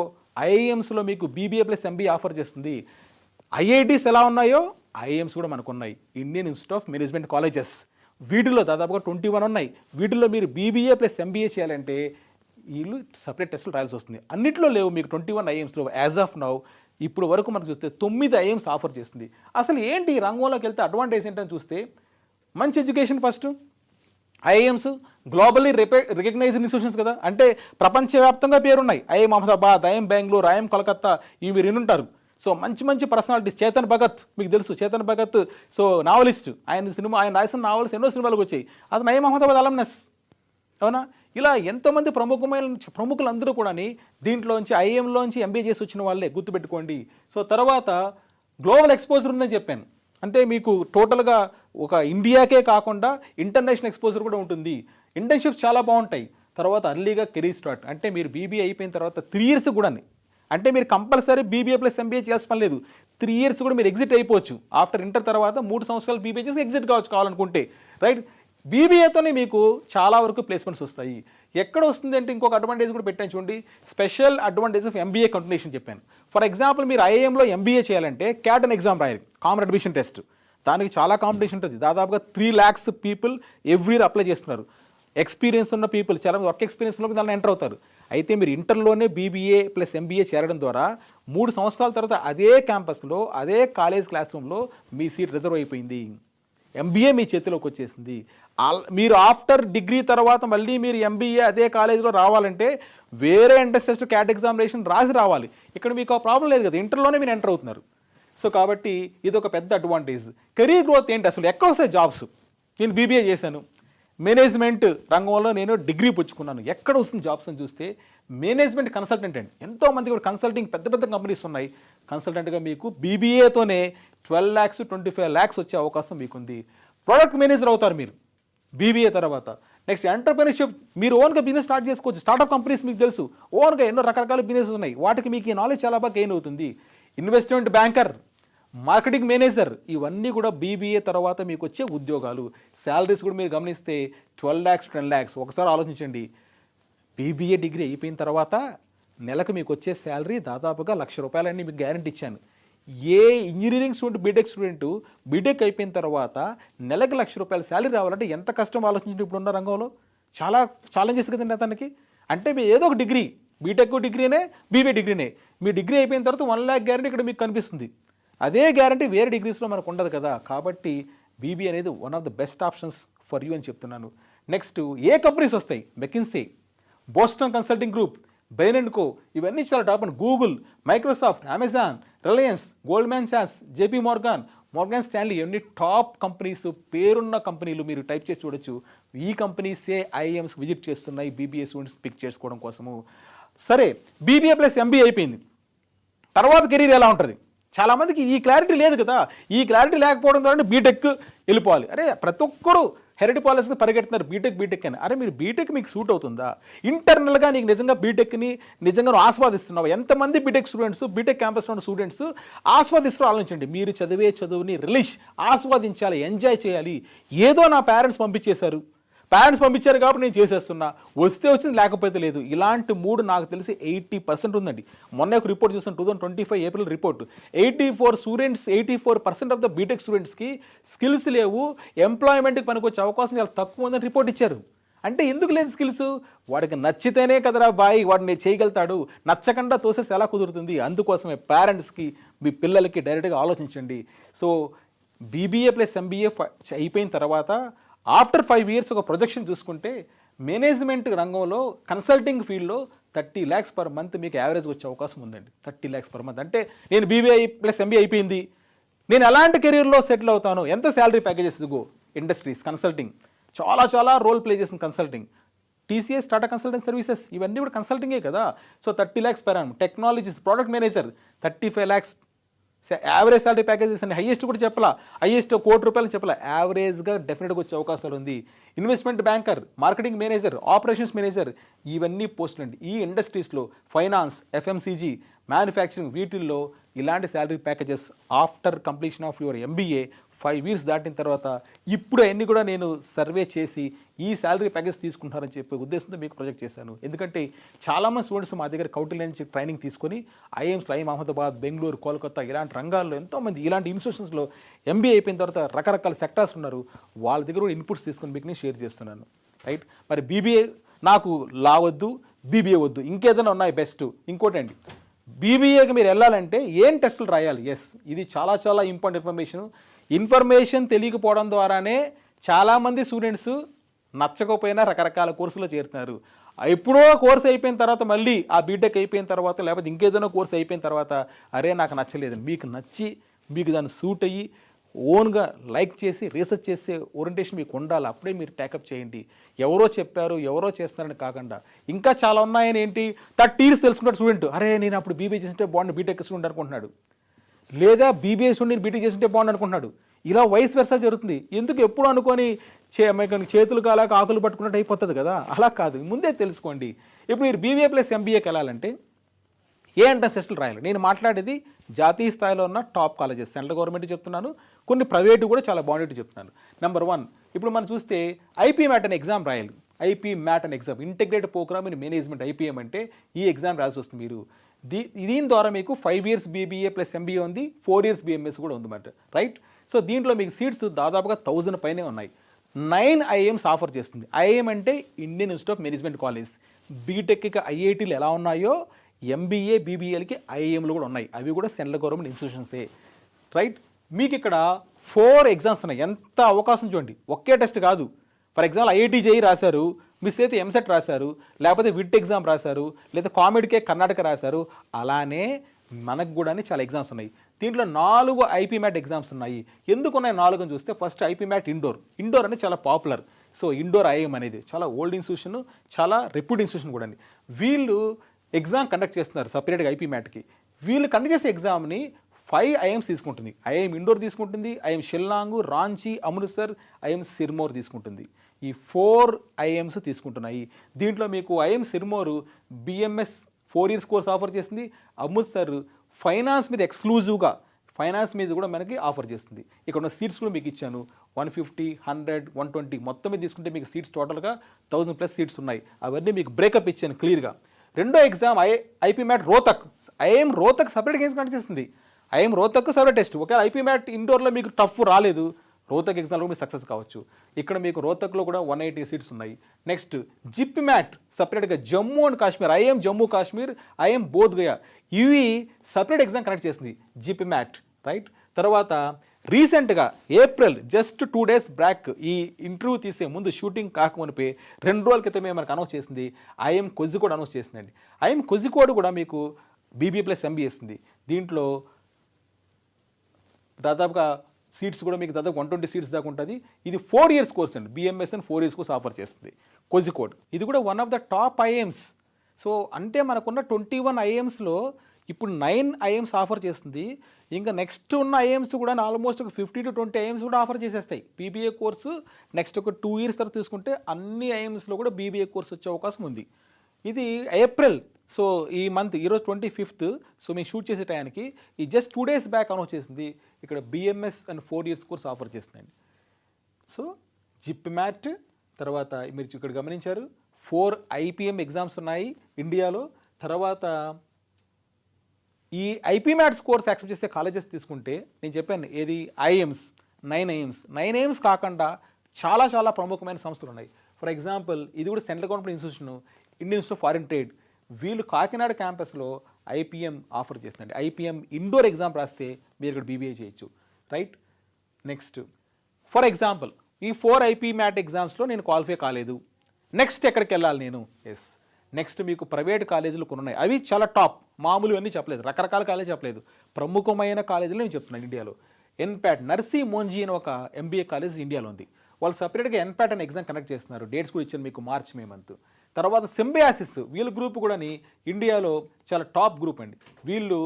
ఐఐఎమ్స్లో మీకు బీబీఏ ప్లస్ MBA ఆఫర్ చేస్తుంది. ఐఐటీస్ ఎలా ఉన్నాయో ఐఐఎమ్స్ కూడా మనకు ఉన్నాయి, Indian institute of management colleges. వీటిల్లో దాదాపుగా 21 ఉన్నాయి. వీటిల్లో మీరు బీబీఏ ప్లస్ MBA చేయాలంటే వీళ్ళు సపరేట్ టెస్టులు రాయాల్సి వస్తుంది. అన్నిట్లో లేవు మీకు 21 ఐఐఎమ్స్లో యాజ్ ఆఫ్ నౌ. ఇప్పుడు వరకు మనకు చూస్తే 9 ఐఐఎమ్స్ ఆఫర్ చేస్తుంది. అసలు ఏంటి ఈ రంగంలోకి వెళ్తే అడ్వాంటేజ్ ఏంటని చూస్తే మంచి education first. IIMs globally recognised institutions కదా, అంటే ప్రపంచవ్యాప్తంగా పేరున్నాయి. IIM Ahmedabad, IIM Bengaluru, IIM Kolkata, ఇవి మీరు వినుంటారు. సో మంచి మంచి పర్సనాలిటీస్. చేతన్ భగత్ మీకు తెలుసు, చేతన్ భగత్ సో నావలిస్ట్, ఆయన రాసిన నావల్స్ ఎన్నో సినిమాలకు వచ్చాయి. అతను ఐఐఎం అహ్మదాబాద్ అలమ్నస్, అవునా? ఇలా ఎంతోమంది ప్రముఖులందరూ కూడా దీంట్లోంచి ఐఐఎంలోంచి MBA చేసి వచ్చిన వాళ్ళే, గుర్తుపెట్టుకోండి. సో తర్వాత గ్లోబల్ ఎక్స్పోజర్ ఉందని చెప్పాను, అంటే మీకు టోటల్గా ఒక ఇండియాకే కాకుండా ఇంటర్నేషనల్ ఎక్స్పోజర్ కూడా ఉంటుంది. ఇంటర్న్షిప్స్ చాలా బాగుంటాయి. తర్వాత అర్లీగా కెరీర్ స్టార్ట్, అంటే మీరు బీబీఏ అయిపోయిన తర్వాత 3 years కూడా, అంటే మీరు కంపల్సరీ బీబీఏ ప్లస్ MBA చేయాల్సిన పని లేదు. 3 years కూడా మీరు ఎగ్జిట్ అయిపోవచ్చు. ఆఫ్టర్ ఇంటర్ తర్వాత 3 సంవత్సరాలు బీబీఏ చేసి ఎగ్జిట్ కావాలనుకుంటే, రైట్. బీబీఏతోనే మీకు చాలా వరకు ప్లేస్మెంట్స్ వస్తాయి. ఎక్కడ వస్తుంది అంటే ఇంకొక అడ్వాంటేజ్ కూడా పెట్టాను చూడండి, special advantage of MBA continuation చెప్పాను. ఫర్ ఎగ్జాంపుల్ మీరు ఐఐఎంలో MBA చేయాలంటే క్యాట్ అనే ఎగ్జామ్ రాయాలి, కామన్ అడ్మిషన్ టెస్ట్. దానికి చాలా కాంపిటీషన్ ఉంటుంది. దాదాపుగా 3 lakhs people every year apply చేస్తున్నారు. ఎక్స్పీరియన్స్ ఉన్న పీపుల్, చాలా వర్క్ ఎక్స్పీరియన్స్ ఉన్న దాన్ని ఎంటర్ అవుతారు. అయితే మీరు ఇంటర్లోనే బీబీఏ ప్లస్ MBA చేరడం ద్వారా 3 సంవత్సరాల తర్వాత అదే క్యాంపస్లో అదే కాలేజ్ క్లాస్ రూమ్లో మీ సీట్ రిజర్వ్ అయిపోయింది. MBA మీ చేతిలోకి వచ్చేసింది. మీరు ఆఫ్టర్ డిగ్రీ తర్వాత మళ్ళీ మీరు MBA అదే కాలేజీలో రావాలంటే వేరే ఎంట్రన్స్ టెస్ట్, క్యాట్ ఎగ్జామినేషన్ రాసి రావాలి. ఇక్కడ మీకు ఆ ప్రాబ్లం లేదు కదా, ఇంటర్లోనే మీరు ఎంటర్ అవుతున్నారు. సో కాబట్టి ఇది ఒక పెద్ద అడ్వాంటేజ్. కెరీర్ గ్రోత్ ఏంటి అసలు, ఎక్కడ వస్తాయి జాబ్స్? నేను BBA చేశాను, మేనేజ్మెంట్ రంగంలో నేను డిగ్రీ పుచ్చుకున్నాను, ఎక్కడ వస్తుంది జాబ్స్ అని చూస్తే మేనేజ్మెంట్ కన్సల్టెంట్ అండి. ఎంతోమంది కూడా కన్సల్టింగ్ పెద్ద పెద్ద కంపెనీస్ ఉన్నాయి. కన్సల్టెంట్గా మీకు BBAతోనే 12 lakhs 25 lakhs వచ్చే అవకాశం మీకుంది. ప్రోడక్ట్ మేనేజర్ అవుతారు మీరు BBA తర్వాత. నెక్స్ట్ ఎంటర్ప్రెన్యూర్షిప్, మీరు ఓన్గా బిజినెస్ స్టార్ట్ చేసుకోవచ్చు. స్టార్ట్అప్ కంపెనీస్ మీకు తెలుసు, ఓన్గా ఎన్నో రకరకాల బిజినెస్ ఉన్నాయి, వాటికి మీకు ఈ నాలెడ్జ్ చాలా బాగా గెయిన్ అవుతుంది. ఇన్వెస్ట్మెంట్ బ్యాంకర్, మార్కెటింగ్ మేనేజర్, ఇవన్నీ కూడా BBA తర్వాత మీకు వచ్చే ఉద్యోగాలు. శాలరీస్ కూడా మీరు గమనిస్తే 12 lakhs 10 lakhs. ఒకసారి ఆలోచించండి, BBA డిగ్రీ అయిపోయిన తర్వాత నెలకు మీకు వచ్చే శాలరీ దాదాపుగా ₹1,00,000 మీకు గ్యారెంటీ ఇచ్చాను. A engineering student, BTech student BTech అయిపోయిన తర్వాత నెలకు ₹1,00,000 శాలరీ రావాలంటే ఎంత కష్టం ఆలోచించండి. ఇప్పుడున్న రంగంలో చాలా ఛాలెంజెస్ కదండి అతనికి. అంటే మీ ఏదో ఒక డిగ్రీ, బీటెక్ డిగ్రీనే, BBA డిగ్రీనే, మీ డిగ్రీ అయిపోయిన తర్వాత 1 lakh గ్యారెంటీ ఇక్కడ మీకు కనిపిస్తుంది. అదే గ్యారెంటీ వేరే డిగ్రీస్లో మనకు ఉండదు కదా. కాబట్టి BBA అనేది one of the best options for you అని చెప్తున్నాను. నెక్స్ట్ ఏ కంపెనీస్ వస్తాయి? McKinsey, Boston consulting group, Bain & co, ఇవన్నీ చాలా top and Google, Microsoft, Amazon, Reliance, Goldman సాక్స్, JP Morgan, మోర్గాన్ స్టాన్లీ, ఇవన్నీ టాప్ కంపెనీస్, పేరున్న కంపెనీలు. మీరు టైప్ చేసి చూడొచ్చు. ఈ కంపెనీసే ఐఐఎమ్స్ విజిట్ చేస్తున్నాయి BBA స్టూడెంట్స్ పిక్ చేసుకోవడం కోసము. సరే, BBA ప్లస్ MBA అయిపోయింది, తర్వాత కెరీర్ ఎలా ఉంటుంది? చాలామందికి ఈ క్లారిటీ లేదు కదా. ఈ క్లారిటీ లేకపోవడం ద్వారా బీటెక్ వెళ్ళిపోవాలి. అరే ప్రతి ఒక్కరు హెరిడి పాలసీని పరిగెడుతున్నారు, బీటెక్ అని. అరే మీరు బీటెక్ మీకు సూట్ అవుతుందా? ఇంటర్నల్గా నీకు నిజంగా బీటెక్ని నిజంగా ఆస్వాదిస్తున్నావు? ఎంతమంది బీటెక్ స్టూడెంట్స్, బీటెక్ క్యాంపస్లో ఉన్న స్టూడెంట్స్ ఆస్వాదిస్తూ ఆలోచించండి. మీరు చదివే చదువుని ఆస్వాదించాలి, ఎంజాయ్ చేయాలి. ఏదో నా పేరెంట్స్ పంపించారు కాబట్టి నేను చేసేస్తున్నా, వస్తే వచ్చింది లేకపోతే లేదు. ఇలాంటి మూడు నాకు తెలిసి 80% ఉందండి. మొన్న ఒక రిపోర్ట్ చూసాను, 2025 April report. 84% of the BTech స్టూడెంట్స్కి స్కిల్స్ లేవు, ఎంప్లాయ్మెంట్కి పనికొచ్చే అవకాశం చాలా తక్కువ ఉందని రిపోర్ట్ ఇచ్చారు. అంటే ఎందుకు లేదు స్కిల్స్? వాడికి నచ్చితేనే కదరా బాయ్ వాడిని చేయగలుగుతాడు, నచ్చకుండా తోసేసి ఎలా కుదురుతుంది? అందుకోసమే పేరెంట్స్కి, మీ పిల్లలకి డైరెక్ట్గా ఆలోచించండి. సో BBA ప్లస్ MBA అయిపోయిన తర్వాత ఆఫ్టర్ 5 years ఒక ప్రొజెక్షన్ చూసుకుంటే మేనేజ్మెంట్ రంగంలో కన్సల్టింగ్ ఫీల్డ్లో 30 lakhs per month మీకు యావరేజ్ వచ్చే అవకాశం ఉందండి. 30 lakhs per month అంటే నేను BBA ప్లస్ MBA అయిపోయింది, నేను ఎలాంటి కెరీర్లో సెటిల్ అవుతాను, ఎంత శాలరీ ప్యాకేజెస్ ఇదిగో ఇండస్ట్రీస్ కన్సల్టింగ్, చాలా చాలా రోల్ ప్లే చేసిన consulting, TCS Tata consultant services ఇవన్నీ కూడా కన్సల్టింగే కదా. So 30 lakhs per annum. Technologies product manager 35 lakhs. Average salary packages అని హైయెస్ట్ కూడా చెప్పాలా, హైయెస్ట్ ₹1,00,00,000 చెప్పాలా, యావరేజ్గా డెఫినెట్గా వచ్చే అవకాశాలు ఉంది. Investment banker, marketing manager, operations manager, ఇవన్నీ పోస్టులు అండి. ఈ ఇండస్ట్రీస్లో ఫైనాన్స్, ఎఫ్ఎంసీజీ, మ్యానుఫ్యాక్చరింగ్, వీటిల్లో ఇలాంటి salary packages after completion of your MBA 5 years దాటిన తర్వాత ఇప్పుడు అవన్నీ కూడా నేను సర్వే చేసి ఈ శాలరీ ప్యాకేజ్ తీసుకుంటారని చెప్పే ఉద్దేశంతో మీకు ప్రొజెక్ట్ చేశాను. ఎందుకంటే చాలామంది స్టూడెంట్స్ మా దగ్గర కౌటిల్య నుంచి ట్రైనింగ్ తీసుకొని ఐఎమ్స్, ఐఎం అహ్మదాబాద్, బెంగళూరు, కోల్కతా ఇలాంటి రంగాల్లో ఎంతోమంది ఇలాంటి ఇన్స్టిట్యూషన్స్లో ఎంబీఏ అయిపోయిన తర్వాత రకరకాల సెక్టార్స్ ఉన్నారు. వాళ్ళ దగ్గర కూడా ఇన్పుట్స్ తీసుకొని మీకు నేను షేర్ చేస్తున్నాను. రైట్, మరి బీబీఏ నాకు లా వద్దు, బీబీఏ వద్దు, ఇంకేదైనా ఉన్నాయి బెస్ట్. ఇంకోటండి, బీబీఏకి మీరు వెళ్ళాలంటే ఏం టెస్టులు రాయాలి? ఎస్, ఇది చాలా చాలా ఇంపార్టెంట్ ఇన్ఫర్మేషన్ తెలియకపోవడం ద్వారానే చాలామంది స్టూడెంట్స్ నచ్చకపోయినా రకరకాల కోర్సులో చేరుతున్నారు. ఎప్పుడో కోర్స్ అయిపోయిన తర్వాత మళ్ళీ ఆ బీటెక్ అయిపోయిన తర్వాత లేకపోతే ఇంకేదైనా కోర్స్ అయిపోయిన తర్వాత అరే నాకు నచ్చలేదని, మీకు నచ్చి మీకు దాన్ని సూట్ అయ్యి ఓన్గా లైక్ చేసి రీసెర్చ్ చేసే ఓరియంటేషన్ మీకు ఉండాలి. అప్పుడే మీరు టేకప్ చేయండి. ఎవరో చెప్పారు, ఎవరో చేస్తున్నారని కాకుండా ఇంకా చాలా ఉన్నాయని ఏంటి 30 years తెలుసుకున్నాడు స్టూడెంట్, అరే నేను అప్పుడు బీబీఏ చేస్తుంటే బాగుండు బీటెక్ స్టూడెంట్ అనుకుంటున్నాడు, లేదా బీబీఏ స్టూడెంట్ బీటెక్ చేస్తుంటే బాగుండు అనుకుంటున్నాడు. ఇలా వయసు వెర్సా జరుగుతుంది. ఎందుకు ఎప్పుడు అనుకొని చేతులు కాలాక ఆకులు పట్టుకున్నట్టు అయిపోతుంది కదా, అలా కాదు, ముందే తెలుసుకోండి. ఇప్పుడు మీరు బీబీఏ ప్లస్ ఎంబీఏకి వెళ్ళాలంటే ఏ ఎంట్రన్స్ టెస్టులు రాయాలి? నేను మాట్లాడేది జాతీయ స్థాయిలో ఉన్న టాప్ కాలేజెస్, సెంట్రల్ గవర్నమెంట్ చెప్తున్నాను, కొన్ని ప్రైవేటు కూడా చాలా బాగుండేట్టు చెప్తున్నాను. నెంబర్ 1, ఇప్పుడు మనం చూస్తే ఐపీ మ్యాట్ అనే ఎగ్జామ్ రాయాలి. ఐపీ మ్యాట్ అనే exam, integrated programme in management, IPM అంటే ఈ ఎగ్జామ్ రాయాల్సి వస్తుంది. మీరు దీని ద్వారా మీకు 5 years బీబీఏ ప్లస్ ఎంబీఏ ఉంది, 4 years BMS కూడా ఉందన్నమాట. రైట్, సో దీంట్లో మీకు సీట్స్ దాదాపుగా 1000 పైనే ఉన్నాయి. 9 IIMs ఆఫర్ చేస్తుంది. ఐఐఎం అంటే Indian institute of management college. బీటెక్కి ఐఐటీలు ఎలా ఉన్నాయో ఎంబీఏ బీబీఏలకి ఐఐఎంలు కూడా ఉన్నాయి. అవి కూడా సెంట్రల్ గవర్నమెంట్ ఇన్స్టిట్యూషన్సే. రైట్, మీకు ఇక్కడ 4 ఎగ్జామ్స్ ఉన్నాయి. ఎంత అవకాశం చూడండి, ఒకే టెస్ట్ కాదు. ఫర్ ఎగ్జాంపుల్ ఐఐటీ జేఈ రాశారు, మిస్ అయితే ఎంసెట్ రాశారు, లేకపోతే విట్ ఎగ్జామ్ రాశారు, లేదా కామెడీకే కర్ణాటక రాశారు. అలానే మనకు కూడా చాలా ఎగ్జామ్స్ ఉన్నాయి. దీంట్లో 4 ఐపీ మ్యాట్ ఎగ్జామ్స్ ఉన్నాయి. ఎందుకు ఉన్నాయి 4 అని చూస్తే, ఫస్ట్ ఐపీ మ్యాట్ ఇండోర్ అనేది చాలా పాపులర్. సో ఇండోర్ ఐఎం అనేది చాలా ఓల్డ్ ఇన్స్టిట్యూషన్, చాలా రెప్యూట్ ఇన్స్టిట్యూషన్ కూడా అండి. వీళ్ళు ఎగ్జామ్ కండక్ట్ చేస్తున్నారు సపరేట్గా ఐపీ మ్యాట్కి. వీళ్ళు కండక్ట్ చేసే ఎగ్జామ్ని 5 IIMs తీసుకుంటుంది. ఐఎం ఇండోర్ తీసుకుంటుంది, ఐఎం షిల్లాంగ్, రాంచీ, అమృత్సర్, ఐఎం సిర్మోర్ తీసుకుంటుంది. ఈ 4 IIMs తీసుకుంటున్నాయి. దీంట్లో మీకు IIM Sirmaur BMS 4 years course offer చేస్తుంది. అమృత్సర్ ఫైనాన్స్ మీద ఎక్స్క్లూజివ్గా ఫైనాన్స్ మీద కూడా మనకి ఆఫర్ చేస్తుంది. ఇక్కడ ఉన్న సీట్స్ కూడా మీకు ఇచ్చాను. 150, 100, 120 మొత్తం మీద తీసుకుంటే మీకు సీట్స్ టోటల్గా 1000+ సీట్స్ ఉన్నాయి. అవన్నీ మీకు బ్రేకప్ ఇచ్చాను క్లియర్గా. రెండో exam IPMAT Rohtak. IIM Rohtak separate games conduct చేస్తుంది. IIM Rohtak separate test. ఒకవేళ ఐపీ మ్యాట్ ఇండోర్లో మీకు టఫ్ రాలేదు, రోహతక్ ఎగ్జామ్లో మీరు సక్సెస్ కావచ్చు. ఇక్కడ మీకు రోహతక్లో కూడా 180 సీట్స్ ఉన్నాయి. నెక్స్ట్ జిప్ మ్యాట్ సపరేట్గా Jammu and Kashmir, IM Jammu Kashmir, IM Bodh Gaya, ఇవి సపరేట్ ఎగ్జామ్ కండక్ట్ చేస్తుంది జిప్ మ్యాట్. రైట్, తర్వాత రీసెంట్గా ఏప్రిల్ జస్ట్ 2 days బ్యాక్ ఈ ఇంటర్వ్యూ తీసే ముందు షూటింగ్ కాకమునిపై 2 రోజుల క్రితమే మనకు అనౌన్స్ చేసింది ఐఎం కోజికోడ్ అనౌన్స్ చేసిందండి. ఐఎం కోజికోడ్ కూడా మీకు బీబీఏ ప్లస్ ఎంబీఏ ఇస్తుంది. దీంట్లో దాదాపుగా సీట్స్ కూడా మీకు దాదాపు 120 సీట్స్ దాకా ఉంటుంది. ఇది 4 years కోర్స్ అండి. BMS అని 4 years కోర్స్ ఆఫర్ చేస్తుంది కోజికోడ్. ఇది కూడా one of the top IIMs. So అంటే మనకున్న 21 IIMsలో ఇప్పుడు 9 IIMs ఆఫర్ చేస్తుంది. ఇంకా నెక్స్ట్ ఉన్న IIMs కూడా ఆల్మోస్ట్ ఒక 50 to 20 IIMs కూడా ఆఫర్ చేసేస్తాయి. బీబీఏ కోర్సు నెక్స్ట్ ఒక 2 years తర్వాత తీసుకుంటే అన్ని IIMsలో కూడా బీబీఏ కోర్స్ వచ్చే అవకాశం ఉంది. ఇది ఏప్రిల్. సో ఈ మంత్ ఈరోజు 25th. సో మేము షూట్ చేసే టయానికి ఈ జస్ట్ 2 days బ్యాక్ అనౌన్స్ చేసింది. ఇక్కడ BMS and 4 years course offer చేస్తుందండి. సో జిప్ మ్యాట్ తర్వాత మీరు ఇక్కడ గమనించారు 4 IPM ఎగ్జామ్స్ ఉన్నాయి ఇండియాలో. తర్వాత ఈ ఐపీ మ్యాట్స్ కోర్స్ యాక్సెప్ట్ చేసే కాలేజెస్ తీసుకుంటే నేను చెప్పాను ఏది IIMs 9 IIMs కాకుండా చాలా చాలా ప్రముఖమైన సంస్థలు ఉన్నాయి. ఫర్ ఎగ్జాంపుల్ ఇది కూడా central government institution, Indian institute of foreign trade. వీళ్ళు కాకినాడ క్యాంపస్లో IPM ఆఫర్ చేస్తుందండి. IPM ఇండోర్ ఎగ్జామ్ రాస్తే మీరు ఇక్కడ BBA చేయొచ్చు. రైట్, నెక్స్ట్ ఫర్ ఎగ్జాంపుల్ ఈ 4 ఐపీ మ్యాట్ ఎగ్జామ్స్లో నేను క్వాలిఫై కాలేదు, నెక్స్ట్ ఎక్కడికి వెళ్ళాలి నేను? ఎస్, నెక్స్ట్ మీకు ప్రైవేట్ కాలేజీలు కొన్ని ఉన్నాయి. అవి చాలా టాప్, మామూలు అన్నీ చెప్పలేదు, రకరకాల కాలేజీ చెప్పలేదు, ప్రముఖమైన కాలేజీలు నేను చెప్తున్నాను ఇండియాలో. ఎన్ప్యాట్ నర్సీ మోంజీ అని ఒక ఎంబీఏ కాలేజ్ ఇండియాలో ఉంది. వాళ్ళు సపరేట్గా ఎన్ప్యాట్ అనే ఎగ్జామ్ కండక్ట్ చేస్తున్నారు. డేట్స్ కూడా ఇచ్చారు మీకు మార్చ్ మే మంత్. తర్వాత సింబయాసిస్ వీళ్ళ గ్రూప్ కూడా ఇండియాలో చాలా టాప్ గ్రూప్ అండి. వీళ్ళు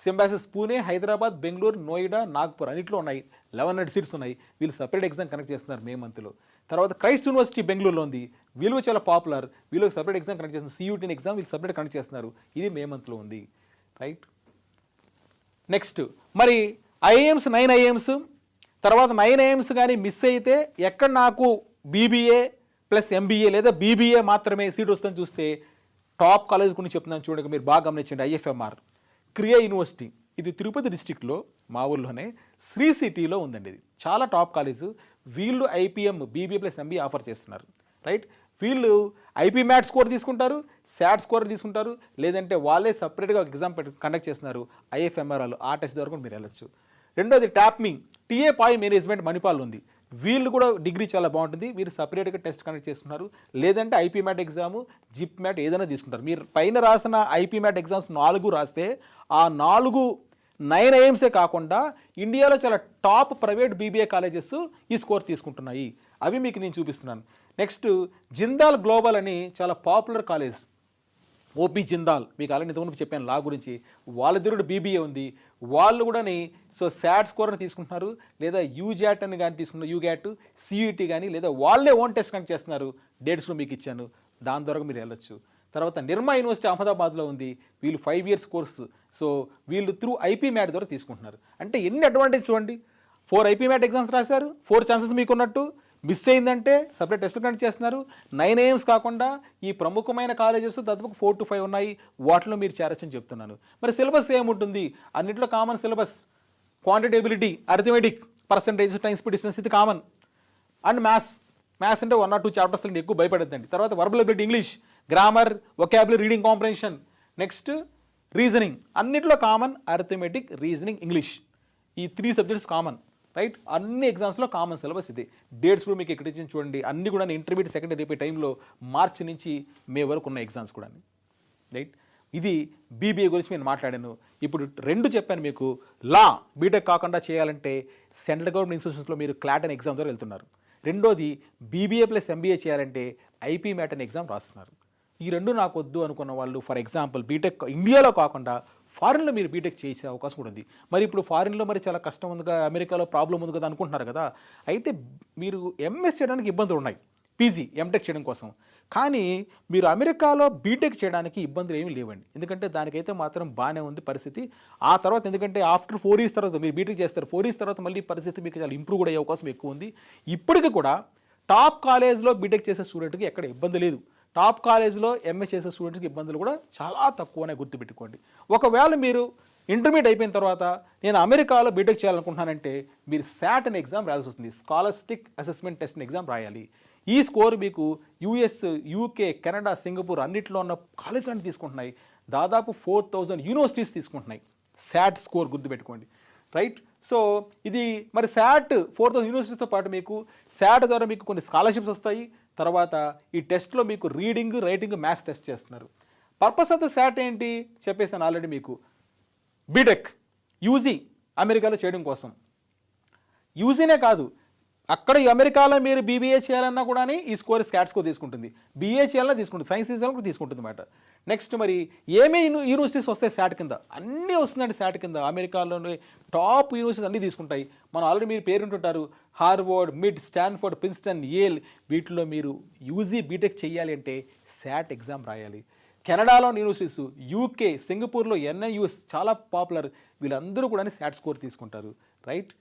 సింబయాసిస్ పూణే, హైదరాబాద్, బెంగళూరు, నోయిడా, నాగ్పూర్ అన్నింటిలో ఉన్నాయి. 1100 సీట్స్ ఉన్నాయి. వీళ్ళు సపరేట్ ఎగ్జామ్ కండక్ట్ చేస్తున్నారు మే మంత్లో. తర్వాత క్రైస్ట్ యూనివర్సిటీ బెంగళూరులో ఉంది. వీళ్ళు చాలా పాపులర్. వీళ్ళు సపరేట్ ఎగ్జామ్ కండక్ట్ చేస్తున్నారు. సియూటీని ఎగ్జామ్ వీళ్ళు సపరేట్ కండక్ట్ చేస్తున్నారు. ఇది మే మంత్లో ఉంది. రైట్. నెక్స్ట్ మరి ఐఐఎమ్స్ 9 ఐఐఎమ్స్ తర్వాత 9 ఐఐఎమ్స్ కానీ మిస్ అయితే ఎక్కడ నాకు బీబీఏ ప్లస్ ఎంబీఏ లేదా బీబీఏ మాత్రమే సీట్ వస్తుందని చూస్తే టాప్ కాలేజ్ గురించి చెప్తున్నాను చూడండి. మీరు బాగా గమనించండి. ఐఎఫ్ఎంఆర్ క్రియా యూనివర్సిటీ ఇది తిరుపతి డిస్టిక్లో మా ఊళ్ళోనే శ్రీ సిటీలో ఉందండి. ఇది చాలా టాప్ కాలేజ్. వీళ్ళు IPM BBA plus MBA offer చేస్తున్నారు. రైట్. వీళ్ళు ఐపీ మ్యాట్ స్కోర్ తీసుకుంటారు, శాట్ స్కోర్ తీసుకుంటారు, లేదంటే వాళ్ళే సపరేట్గా ఎగ్జామ్ కండక్ట్ చేస్తున్నారు. ఐఎఫ్ఎంఆర్ వాళ్ళు ఆ టెస్ట్ ద్వారా మీరు వెళ్ళొచ్చు. రెండోది టాప్మింగ్ టీఏ పాయ్ మేనేజ్మెంట్ మణిపాల్ ఉంది. వీళ్ళు కూడా డిగ్రీ చాలా బాగుంటుంది. వీరు సపరేట్గా టెస్ట్ కండక్ట్ చేస్తున్నారు. లేదంటే IPMAT exam, JIPMAT ఏదైనా తీసుకుంటారు. మీరు పైన రాసిన ఐపీ మ్యాట్ ఎగ్జామ్స్ 4 రాస్తే ఆ 9 ఐఎమ్సే కాకుండా ఇండియాలో చాలా టాప్ ప్రైవేట్ బీబీఏ కాలేజెస్ ఈ స్కోర్ తీసుకుంటున్నాయి. అవి మీకు నేను చూపిస్తున్నాను. నెక్స్ట్ జిందాల్ గ్లోబల్ అని చాలా పాపులర్ కాలేజ్. ఓపీ జిందాల్ మీకు ఆల్రెడీ ఇంతకుముందు చెప్పాను లా గురించి. వాళ్ళ దగ్గర బీబీఏ ఉంది. వాళ్ళు కూడా శాట్ స్కోర్ అని తీసుకుంటున్నారు, లేదా యూజాట్ అని కానీ తీసుకుంటున్నారు, యూగ్యాట్, సిఈటీ కానీ, లేదా వాళ్ళే ఓన్ టెస్ట్ కండక్ట్ చేస్తున్నారు. డేట్స్లో మీకు ఇచ్చాను. దాని ద్వారా మీరు వెళ్ళొచ్చు. తర్వాత నిర్మా యూనివర్సిటీ అహ్మదాబాద్లో ఉంది. వీళ్ళు 5 ఇయర్స్ కోర్సు. సో వీళ్ళు త్రూ ఐపీ మ్యాట్ ద్వారా తీసుకుంటున్నారు. అంటే ఎన్ని అడ్వాంటేజ్ చూడండి. 4 ఐపీ మ్యాట్ ఎగ్జామ్స్ రాశారు, 4 ఛాన్సెస్ మీకు ఉన్నట్టు. మిస్ అయిందంటే సపరేట్ టెస్ట్లు కండక్ట్ చేస్తున్నారు. 9 ఐఎమ్స్ కాకుండా ఈ ప్రముఖమైన కాలేజెస్ దాదాపు 4 to 5 ఉన్నాయి. వాటిలో మీరు చేరొచ్చని చెప్తున్నాను. మరి సిలబస్ ఏముంటుంది? అన్నింటిలో common syllabus. Quantitative ability, arithmetic, percentage, time speed, distance ఇది కామన్. అండ్ మ్యాథ్స్ అంటే 1 or 2 చాప్టర్స్ ఎక్కువ భయపడద్దండి. తర్వాత verbal ability, English, grammar, vocabulary, reading comprehension. Next reasoning అన్నింటిలో కామన్. అరిథమెటిక్, రీజనింగ్, ఇంగ్లీష్ ఈ 3 సబ్జెక్ట్స్ కామన్. రైట్. అన్ని ఎగ్జామ్స్లో కామన్ సిలబస్ ఇది. డేట్స్ కూడా మీకు ఇక్కడ ఇచ్చి చూడండి. అన్ని కూడా ఇంటర్మీడియట్ సెకండరీ అయిపోయే టైంలో మార్చి నుంచి మే వరకు ఉన్న ఎగ్జామ్స్ కూడా. రైట్. ఇది బీబీఏ గురించి నేను మాట్లాడాను. ఇప్పుడు 2 చెప్పాను మీకు. లా బీటెక్ కాకుండా చేయాలంటే సెంట్రల్ గవర్నమెంట్ ఇన్స్టిట్యూషన్స్లో మీరు క్లాట్ అనే ఎగ్జామ్ ద్వారా వెళ్తున్నారు. రెండోది బీబీఏ ప్లస్ ఎంబీఏ చేయాలంటే ఐపీ మ్యాట్ అనే ఎగ్జామ్ రాస్తున్నారు. ఈ 2 నాకు వద్దు అనుకున్న వాళ్ళు ఫర్ ఎగ్జాంపుల్ బీటెక్ ఇండియాలో కాకుండా ఫారిన్లో మీరు బీటెక్ చేసే అవకాశం కూడా ఉంది. మరి ఇప్పుడు ఫారిన్లో మరి చాలా కష్టం ఉందిగా, అమెరికాలో ప్రాబ్లం ఉంది కదా అనుకుంటున్నారు కదా. అయితే మీరు ఎంఎస్ చేయడానికి ఇబ్బందులు ఉన్నాయి, పీజీ ఎంటెక్ చేయడం కోసం. కానీ మీరు అమెరికాలో బీటెక్ చేయడానికి ఇబ్బందులు ఏమీ లేవండి. ఎందుకంటే దానికైతే మాత్రం బాగానే ఉంది పరిస్థితి. ఆ తర్వాత ఎందుకంటే ఆఫ్టర్ 4 years తర్వాత మీరు బీటెక్ చేస్తారు. 4 years తర్వాత మళ్ళీ పరిస్థితి మీకు చాలా ఇంప్రూవ్ కూడా అయ్యే అవకాశం ఎక్కువ ఉంది. ఇప్పటికి కూడా టాప్ కాలేజ్లో బీటెక్ చేసే స్టూడెంట్కి ఎక్కడ ఇబ్బంది లేదు. టాప్ కాలేజ్లో ఎంఎస్ చేసే స్టూడెంట్స్కి ఇబ్బందులు కూడా చాలా తక్కువనే గుర్తుపెట్టుకోండి. ఒకవేళ మీరు ఇంటర్మీడియట్ అయిపోయిన తర్వాత నేను అమెరికాలో బీటెక్ చేయాలనుకుంటున్నానంటే మీరు శాట్ అనే ఎగ్జామ్ రాయాల్సి వస్తుంది. స్కాలర్స్టిక్ అసెస్మెంట్ టెస్ట్ ఎగ్జామ్ రాయాలి. ఈ స్కోర్ మీకు యుఎస్, యూకే, కెనడా, సింగపూర్ అన్నింటిలో ఉన్న కాలేజీలు అన్ని తీసుకుంటున్నాయి. దాదాపు 4000 యూనివర్సిటీస్ తీసుకుంటున్నాయి శాట్ స్కోర్ గుర్తుపెట్టుకోండి. రైట్. సో ఇది మరి శాట్ 4000 యూనివర్సిటీస్తో పాటు మీకు శాట్ ద్వారా మీకు కొన్ని స్కాలర్షిప్స్ వస్తాయి. తర్వాత ఈ టెస్ట్లో మీకు రీడింగ్, రైటింగ్, మ్యాథ్స్ టెస్ట్ చేస్తున్నారు. పర్పస్ ఆఫ్ ద శాట్ ఏంటి చెప్పేసాను ఆల్రెడీ మీకు. బీటెక్ యూజీ అమెరికాలో చేయడం కోసం. యూజీనే కాదు, అక్కడ అమెరికాలో మీరు బీబీఏ చేయాలన్నా కూడా ఈ స్కోర్ స్కాట్ స్కోర్ తీసుకుంటుంది. బీఏ చేయాలన్నా తీసుకుంటుంది, సైన్స్ తీసుకోవాలని కూడా తీసుకుంటుంది అన్నమాట. నెక్స్ట్ మరి ఏమే యూనివర్సిటీస్ వస్తాయి శాట్ కింద? అన్నీ వస్తుందండి శాట్ కింద. అమెరికాలోనే టాప్ యూనివర్సిటీస్ అన్నీ తీసుకుంటాయి. మనం ఆల్రెడీ మీరు పేరుంటుంటారు, హార్వర్డ్, మిడ్, స్టాన్ఫోర్డ్, ప్రిన్స్టన్, యేల్. వీటిలో మీరు యూజీ బీటెక్ చేయాలి అంటే శాట్ ఎగ్జామ్ రాయాలి. కెనడాలో యూనివర్సిటీస్, యూకే, సింగపూర్లో ఎన్ఐయూఎస్ చాలా పాపులర్. వీళ్ళందరూ కూడా శాట్ స్కోర్ తీసుకుంటారు. రైట్.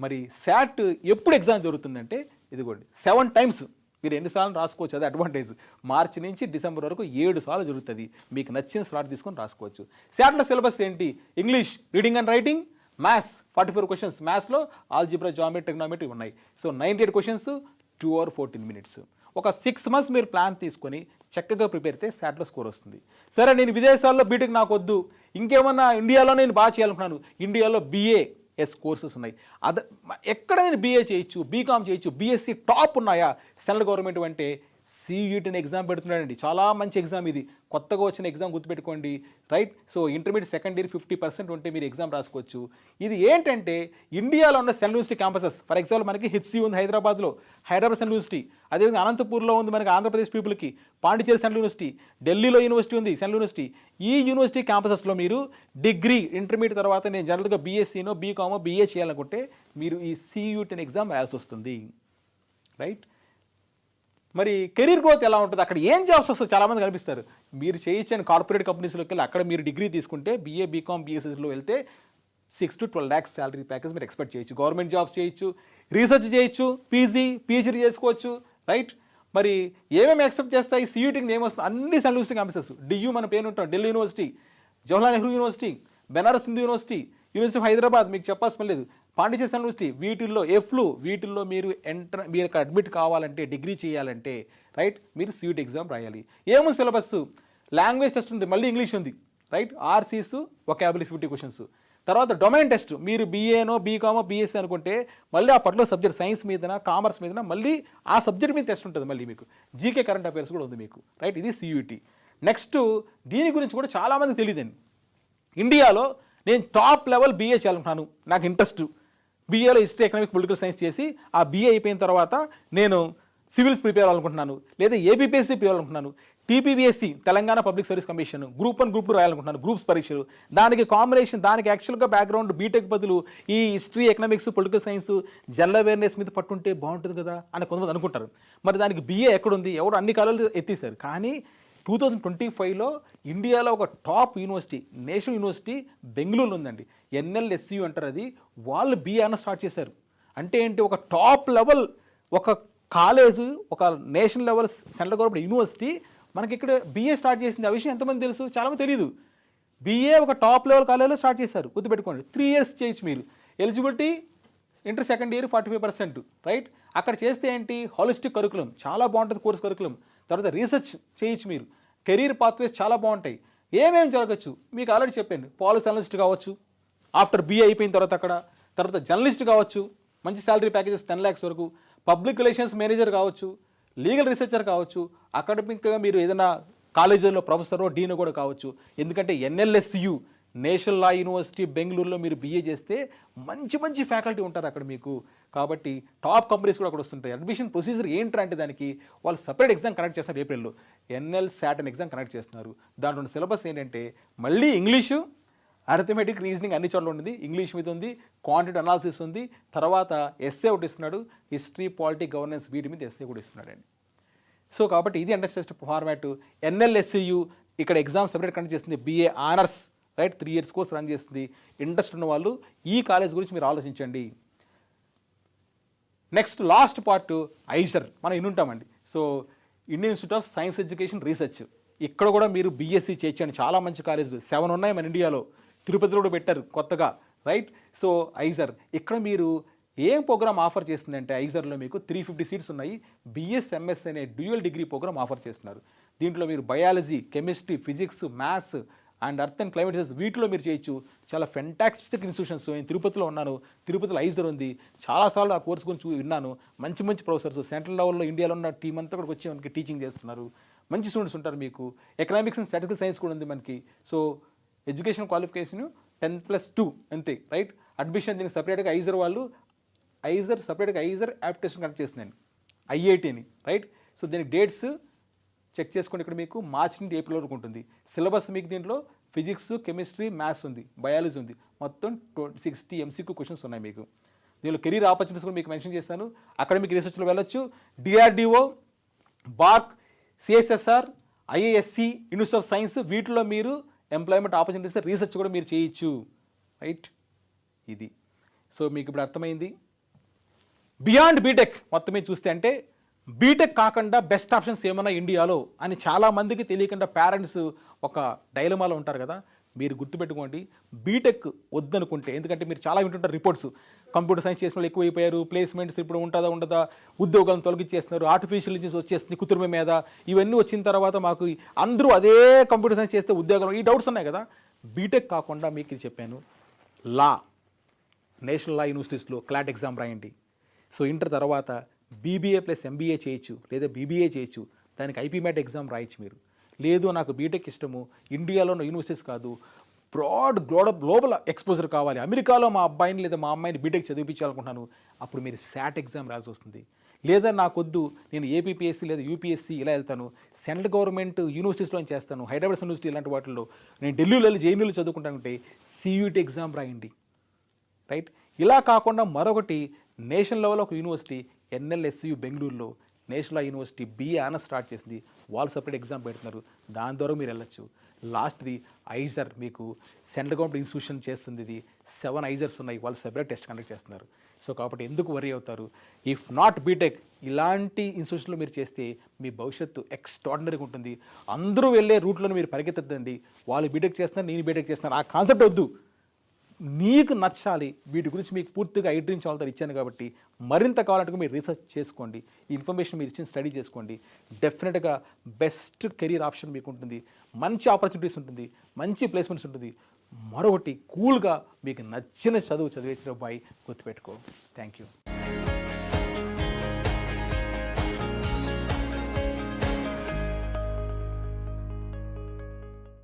మరి శాట్ ఎప్పుడు ఎగ్జామ్ జరుగుతుందంటే ఇదిగోండి 7 times మీరు ఎన్నిసార్లు రాసుకోవచ్చు. అది అడ్వాంటేజ్. మార్చి నుంచి డిసెంబర్ వరకు 7 సార్లు జరుగుతుంది. మీకు నచ్చిన స్లాట్ తీసుకొని రాసుకోవచ్చు. శాట్లో సిలబస్ ఏంటి? English, reading and writing, maths 44 questions. మ్యాథ్స్లో ఆల్జిబ్రా, జామెట్రీ, ట్రిగ్నోమెట్రీ ఉన్నాయి. So 98 questions, 2 hours 14 minutes. ఒక 6 months మీరు ప్లాన్ తీసుకొని చక్కగా ప్రిపేర్ అయితే శాట్లో స్కోర్ వస్తుంది. సరే నేను విదేశాల్లో బీటెక్ నాకు వద్దు, ఇంకేమన్నా ఇండియాలో నేను బాగా చేయాలనుకున్నాను. ఇండియాలో BAS కోర్సెస్ ఉన్నాయి. ఎక్కడ నేను BA చేయొచ్చు, బీకామ్ చేయొచ్చు, BSc టాప్ ఉన్నాయా సెంట్రల్ గవర్నమెంట్ అంటే CUET అనే ఎగ్జామ్ పెడుతున్నాడండి. చాలా మంచి ఎగ్జామ్ ఇది. కొత్తగా వచ్చిన ఎగ్జామ్ గుర్తుపెట్టుకోండి, right? So intermediate second year 50% ఉంటే మీరు ఎగ్జామ్ రాసుకోవచ్చు. ఇది ఏంటంటే ఇండియాలో ఉన్న central university campuses. For example మనకి HCU ఉంది హైదరాబాద్లో, హైదరాబాద్ సెంట్రల్ యూనివర్సిటీ. అదేవిధంగా అనంతపూర్లో ఉంది మనకి ఆంధ్రప్రదేశ్ పీపుల్కి, పాండిచేరి సెంట్రల్ యూనివర్సిటీ, ఢిల్లీలో యూనివర్సిటీ ఉంది సెంట్రల్ యూనివర్సిటీ. ఈ యూనివర్సిటీ క్యాంపసెస్లో మీరు డిగ్రీ ఇంటర్మీడియట్ తర్వాత నేను జనరల్గా BScనో బీకామో BA చేయాలనుకుంటే మీరు ఈ CUET అనే ఎగ్జామ్ రాయాల్సి వస్తుంది, రైట్? మరి కెరీర్ గ్రోత్ ఎలా ఉంటుంది, అక్కడ ఏం జాబ్స్ వస్తుంది చాలామంది కనిపిస్తారు. మీరు చేయొచ్చని కార్పొరేట్ కంపెనీస్లోకి వెళ్ళి అక్కడ మీరు డిగ్రీ తీసుకుంటే BA బీకామ్ BScలో వెళ్తే 6 to 12 lakhs శాలరీ ప్యాకేజ్ మీరు ఎక్స్పెక్ట్ చేయొచ్చు. గవర్నమెంట్ జాబ్స్ చేయొచ్చు, రీసెర్చ్ చేయొచ్చు, PhD చేసుకోవచ్చు, రైట్? మరి ఏమేమి ఎక్సెప్ట్ చేస్తాయి CUETకి ఏమొస్తుంది? అన్ని సెంట్రల్ యూనివర్సిటీ క్యాంపసెస్. DU మన పేరు ఉంటాం, Delhi university, Jawaharlal Nehru university, Banaras Hindu university, university of Hyderabad మీకు చెప్పాల్సిన లేదు, పాండిచేరి సెంట్రల్ యూనివర్సిటీ, వీటిల్లో మీరు మీరు అడ్మిట్ కావాలంటే డిగ్రీ చేయాలంటే, రైట్, మీరు CUET ఎగ్జామ్ రాయాలి. ఏముంది సిలబస్? లాంగ్వేజ్ టెస్ట్ ఉంది, మళ్ళీ ఇంగ్లీష్ ఉంది, రైట్? RCs, vocabulary 50 questions. తర్వాత డొమైన్ టెస్ట్, మీరు BAనో బీకామో BSc అనుకుంటే మళ్ళీ ఆ పర్టికులర్ సబ్జెక్ట్ సైన్స్ మీదన కామర్స్ మీదన మళ్ళీ ఆ సబ్జెక్ట్ మీద టెస్ట్ ఉంటుంది. మళ్ళీ మీకు జీకే కరెంట్ అఫైర్స్ కూడా ఉంది మీకు, రైట్? ఇది CUET. నెక్స్ట్ దీని గురించి కూడా చాలామందికి తెలియదండి. ఇండియాలో నేను టాప్ లెవెల్ BA చేయాలనుకున్నాను, నాకు ఇంట్రెస్ట్, BAలో హిస్టరీ ఎకనామిక్ పొలిటికల్ సైన్స్ చేసి ఆ BA అయిపోయిన తర్వాత నేను సివిల్స్ ప్రిపేర్ అవ్వాలనుకుంటున్నాను, లేదా ABPSC ప్రిపేర్ అవ్వాలనుకుంటున్నాను, TPPSC Telangana public service commission group 1 group 2 రాయాలనుకుంటున్నాను, గ్రూప్స్ పరీక్షలు, దానికి కాంబినేషన్, దానికి యాక్చువల్గా బ్యాక్గ్రౌండ్ బీటెక్ బదులు ఈ history economics political science general awareness మీద పట్టుంటే బాగుంటుంది కదా అని కొంతమంది అనుకుంటారు. మరి దానికి BA ఎక్కడుంది? ఎవరు అన్ని కాలాలు ఎత్తేసారు. కానీ 2025లో ఇండియాలో ఒక టాప్ యూనివర్సిటీ, నేషనల్ యూనివర్సిటీ బెంగళూరులో ఉందండి, NLSU అంటారు. అది వాళ్ళు BA అన్న స్టార్ట్ చేశారు. అంటే ఏంటి? ఒక టాప్ లెవెల్ ఒక కాలేజ్, ఒక national level central government university మనకి ఇక్కడ BA స్టార్ట్ చేసింది. ఆ విషయం ఎంతమంది తెలుసు? చాలామంది తెలియదు. BA ఒక టాప్ లెవెల్ కాలేజ్లో స్టార్ట్ చేశారు, గుర్తుపెట్టుకోండి. 3 years చేయొచ్చు మీరు. Eligibility inter second year 45%, right? అక్కడ చేస్తే ఏంటి? హాలిస్టిక్ కరికులం, చాలా బాగుంటుంది కోర్స్ కరికులం. తర్వాత రీసెర్చ్ చేయొచ్చు మీరు, కెరీర్ పాత్వేస్ చాలా బాగుంటాయి. ఏమేమి జరగచ్చు మీకు ఆల్రెడీ చెప్పాను. పాలసీ అనలిస్ట్ కావచ్చు ఆఫ్టర్ BA అయిపోయిన తర్వాత జర్నలిస్ట్ కావచ్చు, మంచి శాలరీ ప్యాకేజెస్ 10 lakhs వరకు, పబ్లిక్ రిలేషన్స్ మేనేజర్ కావచ్చు, లీగల్ రీసెర్చర్ కావచ్చు, అకాడమిక్గా మీరు ఏదైనా కాలేజీలో ప్రొఫెసరో డీనో కూడా కావచ్చు. ఎందుకంటే NLSU నేషనల్ లా యూనివర్సిటీ బెంగళూరులో మీరు BA చేస్తే మంచి మంచి ఫ్యాకల్టీ ఉంటారు అక్కడ మీకు. కాబట్టి టాప్ కంపెనీస్ కూడా అక్కడ వస్తుంటాయి. అడ్మిషన్ ప్రొసీజర్ ఏంటంటే దానికి వాళ్ళు సపరేట్ ఎగ్జామ్ కండక్ట్ చేస్తున్నారు. ఏప్రిల్లో NLSAT అనే ఎగ్జామ్ కండక్ట్ చేస్తున్నారు. దాంట్లో సిలబస్ ఏంటంటే మళ్ళీ ఇంగ్లీషు, అరిథమెటిక్, రీజనింగ్ అన్ని చోట్ల ఉంది, ఇంగ్లీష్ మీద ఉంది, క్వాంటిటీ అనాలిసిస్ ఉంది, తర్వాత ఎస్ఏ ఒకటి ఇస్తున్నాడు, హిస్టరీ పాలిటీ గవర్నెన్స్ వీటి మీద ఎస్ఏ కూడా ఇస్తున్నాడండి. సో కాబట్టి ఇది అండర్స్టాండ్ ఫార్మాట్. NLSU ఇక్కడ ఎగ్జామ్ సెపరేట్ కండక్ట్ చేస్తుంది, BA honours, right? 3 years course run చేస్తుంది. ఇంట్రెస్ట్ ఉన్న వాళ్ళు ఈ కాలేజ్ గురించి మీరు ఆలోచించండి. నెక్స్ట్ లాస్ట్ పార్ట్ ఐజర్, మనం ఇన్నుంటామండి. So Indian institute of science education research, ఇక్కడ కూడా మీరు BSc చేయొచ్చండి. చాలా మంచి కాలేజీలు 7 ఉన్నాయి మన ఇండియాలో, తిరుపతిలో కూడా పెట్టారు కొత్తగా, రైట్? సో ఐజర్ ఇక్కడ మీరు ఏం ప్రోగ్రామ్ ఆఫర్ చేస్తుందంటే ఐజర్లో మీకు 350 seats ఉన్నాయి. BSMS అనే డ్యూయల్ డిగ్రీ ప్రోగ్రామ్ ఆఫర్ చేస్తున్నారు. దీంట్లో మీరు biology, chemistry, physics, maths and earth and climate research వీటిలో మీరు చేయొచ్చు. చాలా ఫెంటాస్టిక్ ఇన్స్టిట్యూషన్స్. నేను తిరుపతిలో ఉన్నాను, తిరుపతిలో ఐజర్ ఉంది, చాలాసార్లు ఆ కోర్స్ గురించి విన్నాను. మంచి మంచి ప్రొఫెసర్స్ సెంట్రల్ లెవెల్లో ఇండియాలో ఉన్న టీం అంతా కూడా వచ్చి మనకి టీచింగ్ చేస్తున్నారు. మంచి స్టూడెంట్స్ ఉంటారు మీకు. ఎకనామిక్స్ అండ్ స్టాటిస్టికల్ సైన్స్ కూడా ఉంది మనకి. సో ఎడ్యుకేషన్ క్వాలిఫికేషన్ 10+2 అంతే, రైట్? అడ్మిషన్ దీనికి సపరేట్గా ఐజర్ సపరేట్గా ఐజర్ యాప్టిట్యూషన్ కండక్ట్ చేస్తుందండి, IIT అని, రైట్? సో దీనికి డేట్స్ చెక్ చేసుకోండి. ఇక్కడ మీకు మార్చి నుండి ఏప్రిల్ వరకు ఉంటుంది. సిలబస్ మీకు దీంట్లో ఫిజిక్స్, కెమిస్ట్రీ, మ్యాథ్స్ ఉంది, బయాలజీ ఉంది, మొత్తం 60 MCQ క్వశ్చన్స్ ఉన్నాయి మీకు. దీనిలో కెరీర్ ఆపర్చునిటీస్ కూడా మీకు మెన్షన్ చేశాను. అకాడమిక్ రీసెర్చ్లో వెళ్ళొచ్చు. DRDO, BARC, CSSR, IISc, institute of science వీటిలో మీరు ఎంప్లాయ్మెంట్ ఆపర్చునిటీస్ రీసెర్చ్ కూడా మీరు చేయొచ్చు, రైట్? ఇది. సో మీకు ఇప్పుడు అర్థమైంది. బియాండ్ బీటెక్ మొత్తం మీద చూస్తే అంటే బీటెక్ కాకుండా బెస్ట్ ఆప్షన్స్ ఏమన్నా ఇండియాలో అని చాలామందికి తెలియకుండా పేరెంట్స్ ఒక డైలమాలో ఉంటారు కదా. మీరు గుర్తుపెట్టుకోండి, బీటెక్ వద్దనుకుంటే, ఎందుకంటే మీరు చాలా వింటుంటారు రిపోర్ట్స్, కంప్యూటర్ సైన్స్ చేసిన వాళ్ళు ఎక్కువైపోయారు, ప్లేస్మెంట్స్ ఇప్పుడు ఉండదా, ఉద్యోగాలను తొలగించేస్తున్నారు, ఆర్టిఫిషియల్ ఇంటెలిజెన్స్ వచ్చేస్తుంది కృత్రిమ మీద, ఇవన్నీ వచ్చిన తర్వాత మాకు అందరూ అదే కంప్యూటర్ సైన్స్ చేస్తే ఉద్యోగాలు, ఈ డౌట్స్ ఉన్నాయి కదా. బీటెక్ కాకుండా మీకు ఇది చెప్పాను, లా, నేషనల్ లా యూనివర్సిటీస్లో క్లాట్ ఎగ్జామ్ రాయండి. సో ఇంటర్ తర్వాత బీబీఏ ప్లస్ ఎంబీఏ చేయొచ్చు, లేదా బీబీఏ చేయొచ్చు, దానికి ఐపీమ్యాట్ ఎగ్జామ్ రాయొచ్చు మీరు. లేదు నాకు బీటెక్ ఇష్టము, ఇండియాలో ఉన్న యూనివర్సిటీస్ కాదు, బ్రాడ్ గ్లోబల్ ఎక్స్పోజర్ కావాలి, అమెరికాలో మా అబ్బాయిని లేదా మా అమ్మాయిని బీటెక్ చదివించాలనుకుంటున్నాను, అప్పుడు మీరు శాట్ ఎగ్జామ్ రాసి వస్తుంది. లేదా నాకొద్దు, నేను ఏపీపీఎస్సీ లేదా యూపీఎస్సీ ఇలా వెళ్తాను, సెంట్రల్ గవర్నమెంట్ యూనివర్సిటీస్లో చేస్తాను, హైదరాబాద్ యూనివర్సిటీ ఇలాంటి వాటిల్లో, నేను ఢిల్లీలో వెళ్ళి జేఎన్యూలో చదువుకుంటానంటే సియూటీ ఎగ్జామ్ రాయండి. రైట్. ఇలా కాకుండా మరొకటి నేషనల్ లెవెల్ ఒక యూనివర్సిటీ ఎన్ఎల్ఎస్యు బెంగళూరులో national university BA honours start చేసింది, వాళ్ళు సపరేట్ ఎగ్జామ్ పెడుతున్నారు, దాని ద్వారా మీరు వెళ్ళొచ్చు. లాస్ట్ది ఐజర్, మీకు సెంట్రల్ గవర్నమెంట్ ఇన్స్టిట్యూషన్ చేస్తుంది, ఇది 7 ఐజర్స్ ఉన్నాయి, వాళ్ళు సెపరేట్ టెస్ట్ కండక్ట్ చేస్తున్నారు. సో కాబట్టి ఎందుకు వరీ అవుతారు? ఇఫ్ నాట్ బీటెక్, ఇలాంటి ఇన్స్టిట్యూషన్లో మీరు చేస్తే మీ భవిష్యత్తు ఎక్స్ట్రాడినరీగా ఉంటుంది. అందరూ వెళ్ళే రూట్లో మీరు పరిగెత్తద్దండి, వాళ్ళు బీటెక్ చేస్తున్నారు నేను బీటెక్ చేస్తున్నాను, ఆ కాన్సెప్ట్ వద్దు. నీకు నచ్చాలి, వీటి గురించి మీకు పూర్తిగా ఐడ్రీమ్ చాలా ఇచ్చాను కాబట్టి మరింత కావాలంటే మీరు రీసెర్చ్ చేసుకోండి, ఈ ఇన్ఫర్మేషన్ మీరు ఇచ్చిన స్టడీ చేసుకోండి. డెఫినెట్గా బెస్ట్ కెరీర్ ఆప్షన్ మీకు ఉంటుంది, మంచి ఆపర్చునిటీస్ ఉంటుంది, మంచి ప్లేస్మెంట్స్ ఉంటుంది. మరొకటి కూల్గా మీకు నచ్చిన చదువు చదివేసిన అబ్బాయి గుర్తుపెట్టుకో. Thank you.